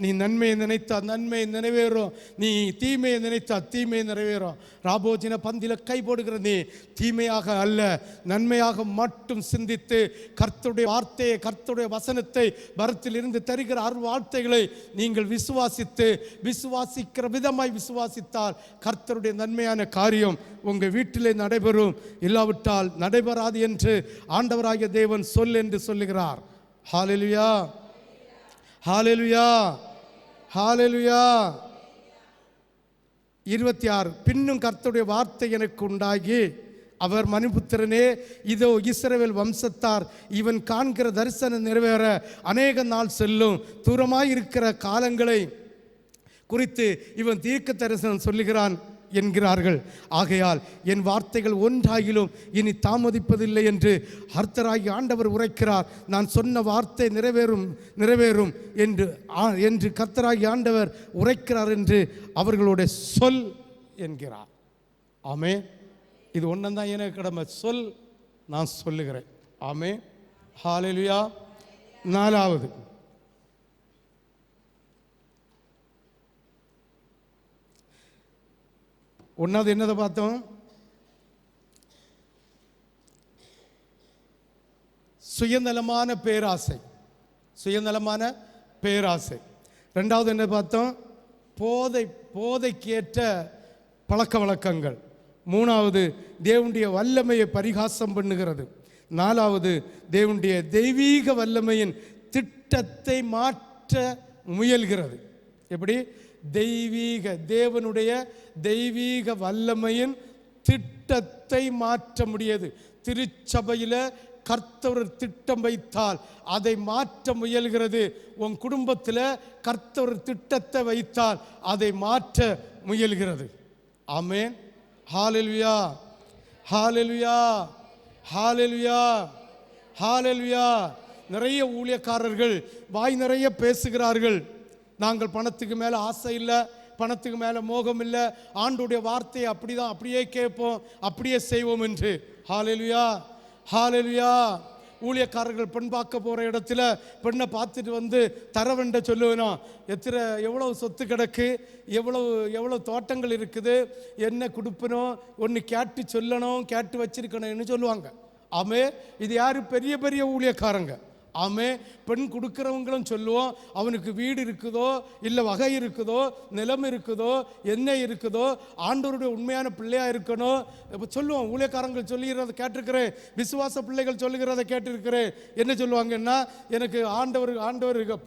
நீ நன்மையை நினைத்தா நன்மை நிறைவேறும், நீ தீமையை நினைத்தா தீமையை நிறைவேறும். ராபோஜின பந்தில கை போடுகிற நீ தீமையாக அல்ல, நன்மையாக மட்டும் சிந்தித்து கர்த்தருடைய வார்த்தையை, கர்த்தருடைய வசனத்தை, பரத்திலிருந்து தருகிற அருள்வார்த்தைகளை நீங்கள் விசுவாசித்து, விசுவாசிக்கிற விதமாய் விசுவாசித்தால் கர்த்தருடைய நன்மையான காரியம் உங்கள் வீட்டிலே நடைபெறும். இல்லாவிட்டால் நடைபெறாது என்று ஆண்டவராகிய தேவன் சொல் என்று சொல்லுகிறார். ஹல்லேலூயா, ஹல்லேலூயா, ஹல்லேலூயா. 26 பின்னும் கர்த்தருடைய வார்த்தை எனக்கு உண்டாகி, அவர் மனுபுத்திரனே, இதோ இஸ்ரவேல் வம்சத்தார் இவன் காண்கிற தரிசனம் நிறைவேற அநேக நாள் செல்லும், தூரமாயிருக்கிற காலங்களை குறித்து இவன் தீர்க்க தரிசனம் சொல்லுகிறான் என்கிறார்கள். ஆகையால் என் வார்த்தைகள் ஒன்றாகிலும் இனி தாமதிப்பதில்லை என்று கர்த்தராகிய ஆண்டவர் உரைக்கிறார். நான் சொன்ன வார்த்தை நிறைவேறும், நிறைவேறும் என்று கர்த்தராகிய ஆண்டவர் உரைக்கிறார் என்று அவர்களுடைய சொல் என்கிறார். ஆமே, இது ஒன்றுதான் எனக்கு கடமை, சொல், நான் சொல்லுகிறேன். ஆமே, ஹல்லேலூயா. 4வது, ஒன்றாவது என்னதை பார்த்தோம்? சுயநலமான பேராசை, சுயநலமான பேராசை. ரெண்டாவது என்ன பார்த்தோம்? போதைக்கேற்ற பழக்க வழக்கங்கள். மூணாவது தேவனுடைய வல்லமையை பரிகாசம் பண்ணுகிறது. நாலாவது தேவனுடைய தெய்வீக வல்லமையின் திட்டத்தை மாற்ற முயல்கிறது. எப்படி? தேவனுடைய தெய்வீக வல்லமையின் திட்டத்தை மாற்ற முடியாது. திருச்சபையில் கர்த்தர் திட்டம் வைத்தால் அதை மாற்ற முயல்கிறது. உன் குடும்பத்தில் கர்த்தர் திட்டத்தை வைத்தால் அதை மாற்ற முயல்கிறது. ஆமென், ஹல்லேலூயா, ஹல்லேலூயா, ஹல்லேலூயா, ஹல்லேலூயா. நிறைய ஊழியக்காரர்கள் வாய் நிறைய பேசுகிறார்கள். நாங்கள் பணத்துக்கு மேலே ஆசை இல்லை, பணத்துக்கு மேலே மோகம் இல்லை, ஆண்டுடைய வார்த்தையை அப்படிதான் அப்படியே கேட்போம், அப்படியே செய்வோம் என்று. ஹல்லேலூயா, ஹல்லேலூயா. ஊழியக்காரர்கள் பெண் பார்க்க போகிற இடத்துல பெண்ணை பார்த்துட்டு வந்து தரவண்ட சொல்லுவேனா, எவ்வளவு சொத்து கிடக்கு, எவ்வளோ தோட்டங்கள் இருக்குது, என்ன கொடுப்பணும், ஒன்று கேட்டு சொல்லணும், கேட்டு வச்சிருக்கணும்னு சொல்லுவாங்க. ஆமே, இது யார்? பெரிய பெரிய ஊழியக்காரங்க. ஆமே, பெண் கொடுக்குறவங்களும் சொல்லுவோம், அவனுக்கு வீடு இருக்குதோ, இல்லை வகை இருக்குதோ, நிலம் இருக்குதோ, என்ன இருக்குதோ, ஆண்டவருடைய உண்மையான பிள்ளையாக இருக்கணும். இப்போ சொல்லுவோம், ஊழியக்காரங்கள் சொல்லுகிறத கேட்டிருக்கிறேன், விசுவாச பிள்ளைகள் சொல்லுகிறத கேட்டிருக்கிறேன். என்ன சொல்லுவாங்கன்னா, எனக்கு ஆண்டவர்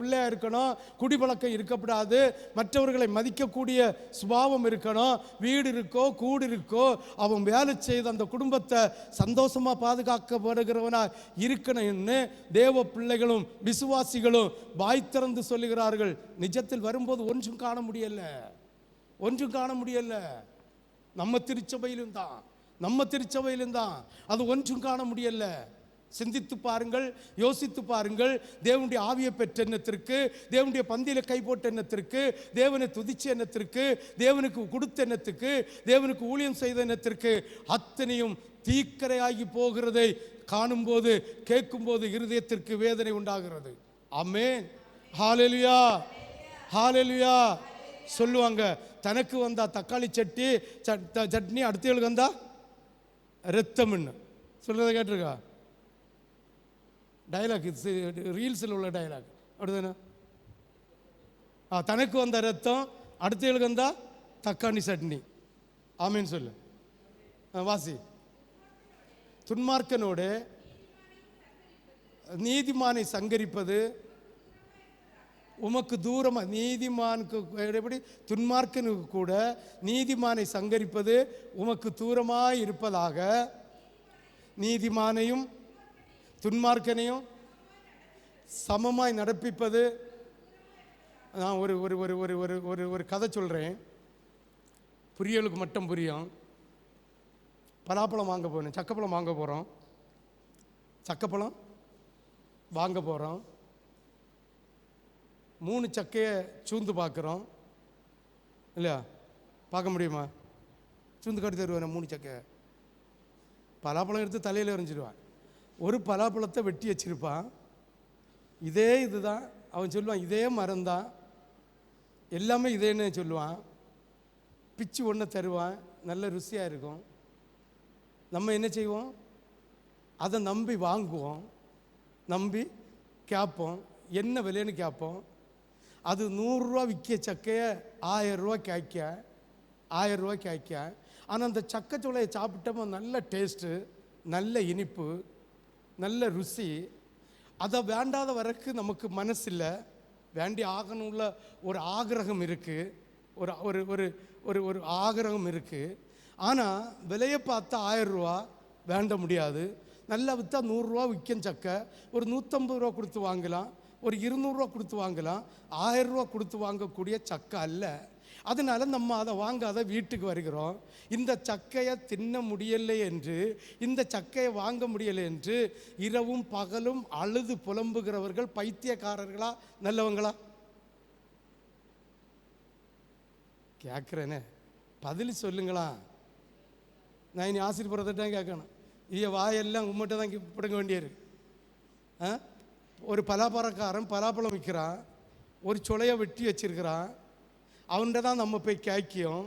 பிள்ளையாக இருக்கணும், குடிப்பழக்கம் இருக்கக்கூடாது, மற்றவர்களை மதிக்கக்கூடிய சுபாவம் இருக்கணும், வீடு இருக்கோ கூடு இருக்கோ, அவன் வேலை செய்து அந்த குடும்பத்தை சந்தோஷமாக பாதுகாக்கப்படுகிறவனா இருக்கணும்னு தேவ பிள்ளைகளும் விசுவாசிகளும் வாய் திறந்து சொல்லுகிறார்கள். நிஜத்தில் வரும்போது ஒன்றும் காண முடியல, ஒன்றும் காண முடியல. நம்ம திருச்சபையிலும் தான் அது ஒன்றும் காண முடியல. சிந்தித்து பாருங்கள், யோசித்து பாருங்கள். தேவனுடைய ஆவியை பெற்ற எண்ணத்திற்கு, தேவனுடைய பந்தியில கை போட்ட எண்ணத்திற்கு, தேவனை துதிச்ச எண்ணத்திற்கு, தேவனுக்கு கொடுத்த எண்ணத்துக்கு, தேவனுக்கு ஊழியம் செய்த எண்ணத்திற்கு அத்தனையும் தீக்கரையாகி போகிறதை காணும்போது, கேட்கும்போது இருதயத்திற்கு வேதனை உண்டாகிறது. ஆமென், ஹல்லேலூயா, ஹalleluya சொல்லுவாங்க. தனக்கு வந்தா தக்காளி சட்னி, அடுத்தவங்களுக்கு வந்தா ரத்தம்னு சொல்றதை கேட்டிருக்கா? டயலாக், ரீல்ஸில் உள்ள டயலாக் அப்படிதானே? தனக்கு வந்த ரத்தம், அடுத்தவங்களுக்கு வந்தா தக்காளி சட்னி. ஆமேன்னு சொல்லு. வாசி. துன்மார்க்கனோடு நீதிமானை சங்கரிப்பது உமக்கு தூரமா. நீதிமானுக்கு எப்படி? துன்மார்க்கனுக்கு கூட நீதிமானை சங்கரிப்பது உமக்கு தூரமாய் இருப்பதாக, நீதிமானையும் துன்மார்க்கனையும் சமமாய் நடப்பிப்பது. நான் ஒரு ஒரு ஒரு ஒரு ஒரு ஒரு ஒரு கதை சொல்கிறேன், புரியலுக்கு மட்டும் புரியும். பலாப்பழம் வாங்க போனேன், சக்கப்பழம் வாங்க போகிறோம். சக்கப்பழம் வாங்க போகிறோம். 3 சக்கையை சூந்து பார்க்குறோம் இல்லையா? பார்க்க முடியுமா? சூந்து காட்டி தருவேன். 3 சக்கை பலாப்பழம் எடுத்து தலையில் எறிஞ்சிடுவான். ஒரு பலாப்பழத்தை வெட்டி வச்சிருப்பான். இதே இதுதான் அவன் சொல்லுவான், இதே மரம் தான், எல்லாமே இதேன்னு சொல்லுவான். பிச்சு ஒன்று தருவான், நல்ல ருசியாக இருக்கும். நம்ம என்ன செய்வோம்? அதை நம்பி வாங்குவோம், நம்பி கேட்போம், என்ன விலைன்னு கேட்போம். அது 100 ரூபா விற்க சக்கையை 1000 ரூபா கேட்க, 1000 ரூபா கேட்க. ஆனால் அந்த சக்கைச்சோலையை சாப்பிட்டோம், நல்ல டேஸ்ட்டு, நல்ல இனிப்பு, நல்ல ருசி. அதை வேண்டாத வரைக்கும் நமக்கு மனசில்லை, வேண்டி ஆகணும்ல ஒரு ஆகிரகம் இருக்குது, ஒரு ஒரு ஒரு ஒரு ஒரு ஆகிரகம் இருக்குது. ஆனால் விலையை பார்த்தா 1000 ரூபா வேண்ட முடியாது. நல்லா விற்றா 100 ரூபா விற்கும் சக்கை. ஒரு 150 ரூபா கொடுத்து வாங்கலாம், ஒரு 200 ரூபா கொடுத்து வாங்கலாம். 1000 ரூபா கொடுத்து வாங்கக்கூடிய சக்கை அல்ல. அதனால நம்ம அதை வாங்காத வீட்டுக்கு வருகிறோம். இந்த சக்கையை தின்ன முடியலை என்று, இந்த சக்கையை வாங்க முடியலை என்று இரவும் பகலும் அழுது புலம்புகிறவர்கள் பைத்தியக்காரர்களா நல்லவங்களா? கேட்குறேனே, பதில் சொல்லுங்களா? நான் இனி ஆசீர்வாதத்தை கேட்கணும். வாயெல்லாம் உம்மட்ட தான் பிடுங்க வேண்டியிருக்கு. ஒரு பலாப்பழக்காரன் பலாப்பழம் விற்கிறான், ஒரு சுளையை வெட்டி வச்சிருக்கிறான். அவன்கிட்ட தான் நம்ம போய் கேட்கியோம்,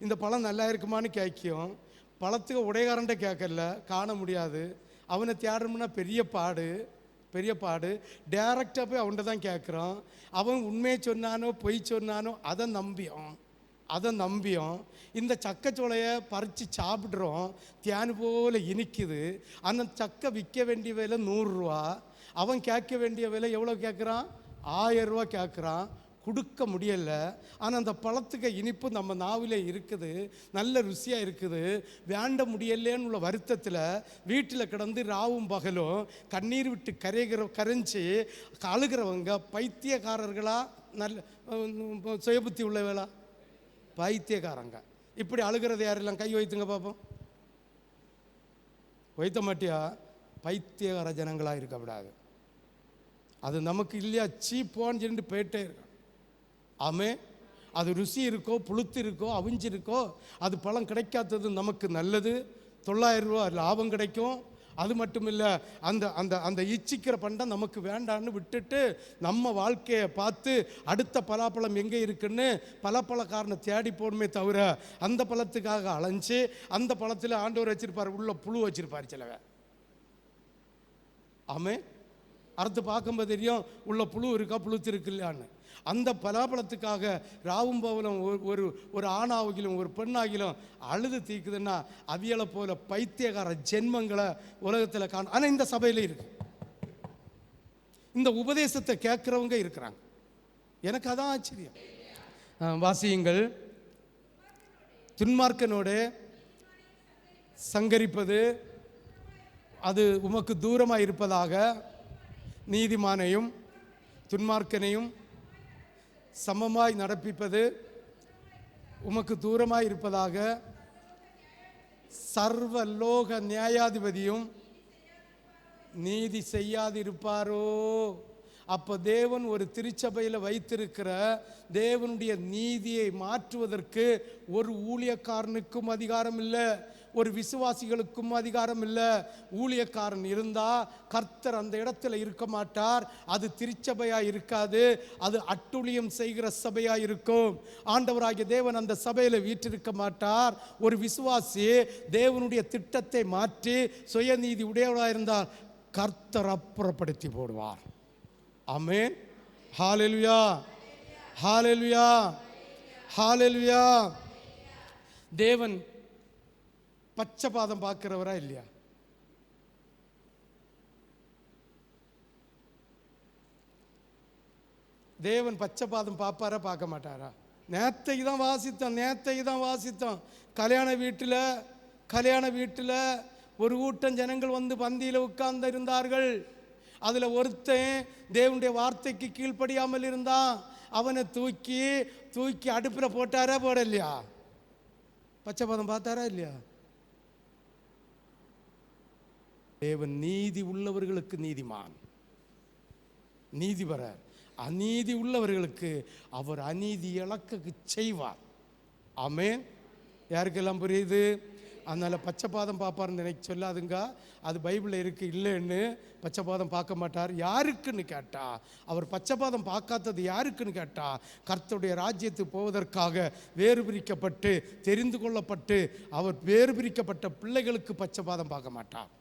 இந்த பழம் நல்லா இருக்குமான்னு கேட்கியோம். பழத்துக்கு உடையாரன்ட்ட கேட்கல, காண முடியாது. அவனை தேடணும்னா பெரிய பாடு, பெரிய பாடு. டைரக்டாக போய் அவன்கிட்ட தான் கேட்குறோம். அவன் உண்மையை சொன்னானோ பொய் சொன்னானோ அதை நம்பியும் இந்த சக்கைச்சோலையை பறித்து சாப்பிட்றோம். தேன் போல் இனிக்குது. அந்த சக்கை விற்க வேண்டிய விலை 100 ரூபா, அவன் கேட்க வேண்டிய விலை எவ்வளோ கேட்குறான்? 1000 ரூபா கேட்குறான். கொடுக்க முடியலை. ஆனால் அந்த பழத்துக்கு இனிப்பு நம்ம நாவிலே இருக்குது, நல்ல ருசியாக இருக்குது. வேண்ட முடியலேன்னு உள்ள வருத்தத்தில் வீட்டில் கிடந்து ராவும் பகலும் கண்ணீர் விட்டு கரைஞ்சி அழுகிறவங்க பைத்தியக்காரர்களா நல்ல சுயபுத்தி உள்ளவேளா? பைத்தியக்காரங்க. இப்படி அழுகிறது யாரெல்லாம் கை வைத்துங்க பார்ப்போம். வைத்த மாட்டியா? பைத்தியகார ஜனங்களாக இருக்கக்கூடாது. அது நமக்கு இல்லையா, சீப்போன்னு சொல்லிட்டு போயிட்டே இருக்கும். ஆமே, அது ருசி இருக்கோ, புளுத்து இருக்கோ, அவிஞ்சிருக்கோ, அது பழம் கிடைக்காதது நமக்கு நல்லது. 900 ரூபா லாபம் கிடைக்கும். அது மட்டும் இல்லை, அந்த அந்த அந்த இச்சிக்கிற பண்டம் நமக்கு வேண்டான்னு விட்டுட்டு நம்ம வாழ்க்கையை பார்த்து அடுத்த பலாப்பழம் எங்கே இருக்குன்னு பலாப்பழக்காரனை தேடி போடுமே தவிர, அந்த பழத்துக்காக அலைஞ்சு அந்த பழத்தில் ஆண்டவர் வச்சிருப்பார், உள்ள புழு வச்சிருப்பார் சிலவை. ஆமே, அறுத்து பார்க்கும்போது தெரியும் உள்ள புழு இருக்கா, புழுத்து இருக்கு இல்லையான்னு. அந்த பலாப்பழத்துக்காக ராவும் பவலும் ஒரு ஆணாகிலும் ஒரு பெண்ணாகிலும் அழுது தீக்குதுன்னா அவியலை போல பைத்தியகார ஜென்மங்களை உலகத்தில் காண. ஆனால் இந்த சபையில் இருக்கு, இந்த உபதேசத்தை கேட்குறவங்க இருக்கிறாங்க. எனக்கு அதான் ஆச்சரியம். வாசியுங்கள். துன்மார்க்கனோடு சங்கரிப்பது அது உமக்கு தூரமாக இருப்பதாக, நீதிமானையும் துன்மார்க்கனையும் சமமாய் நடப்பிப்பது உமக்கு தூரமாய் இருப்பதாக, சர்வலோக நியாயாதிபதியும் நீதி செய்யாதிருப்பாரோ? அப்போ தேவன் ஒரு திருச்சபையில் வைத்திருக்கிற தேவனுடைய நீதியை மாற்றுவதற்கு ஒரு ஊழியக்காரனுக்கும் அதிகாரம் இல்லை, ஒரு விசுவாசிகளுக்கும் அதிகாரம் இல்லை. ஊழியக்காரன் இருந்தா கர்த்தர் அந்த இடத்துல இருக்க மாட்டார். அது திருச்சபையா இருக்காது, அது அட்டுழியம் செய்கிற சபையா இருக்கும். ஆண்டவராகிய தேவன் அந்த சபையில வீற்றிருக்க மாட்டார். ஒரு விசுவாசி தேவனுடைய திட்டத்தை மாற்றி சுயநீதி உடையவராக இருந்தால் கர்த்தர் அப்புறப்படுத்தி போடுவார். ஆமென். ஹல்லேலூயா, ஹல்லேலூயா, ஹல்லேலூயா. தேவன் பச்சபாதம் பார்க்கிறவரா இல்லையா? தேவன் பச்சபாதம் பார்ப்பாரா பார்க்க மாட்டாரா? நேத்தைக்கு தான் வாசித்தோம். கல்யாண வீட்டில் ஒரு கூட்டம் ஜனங்கள் வந்து பந்தியில் உட்கார்ந்து இருந்தார்கள். அதில் ஒருத்தன் தேவனுடைய வார்த்தைக்கு கீழ்ப்படியாமல் இருந்தான். அவனை தூக்கி அடுப்பில் போட்டாரா போடலையா? பச்சைபாதம் பார்த்தாரா இல்லையா? தேவன் நீதி உள்ளவர்களுக்கு நீதிமான், நீதிபரர். அநீதி உள்ளவர்களுக்கு அவர் அநீதி இலக்கு செய்வார். ஆமென். யாருக்கெல்லாம் புரியுது? அதனால் பச்சைபாதம் பார்ப்பார்னு நினைக்க சொல்லாதுங்க. அது பைபிளில் இருக்குது. இல்லைன்னு பச்சைபாதம் பார்க்க மாட்டார். யாருக்குன்னு கேட்டா, அவர் பச்சைபாதம் பார்க்காதது யாருக்குன்னு கேட்டா, கர்த்தருடைய ராஜ்யத்துக்கு போவதற்காக வேறு பிரிக்கப்பட்டு தெரிந்து கொள்ளப்பட்டு அவர் வேறு பிரிக்கப்பட்ட பிள்ளைகளுக்கு பச்சைபாதம் பார்க்க மாட்டார்.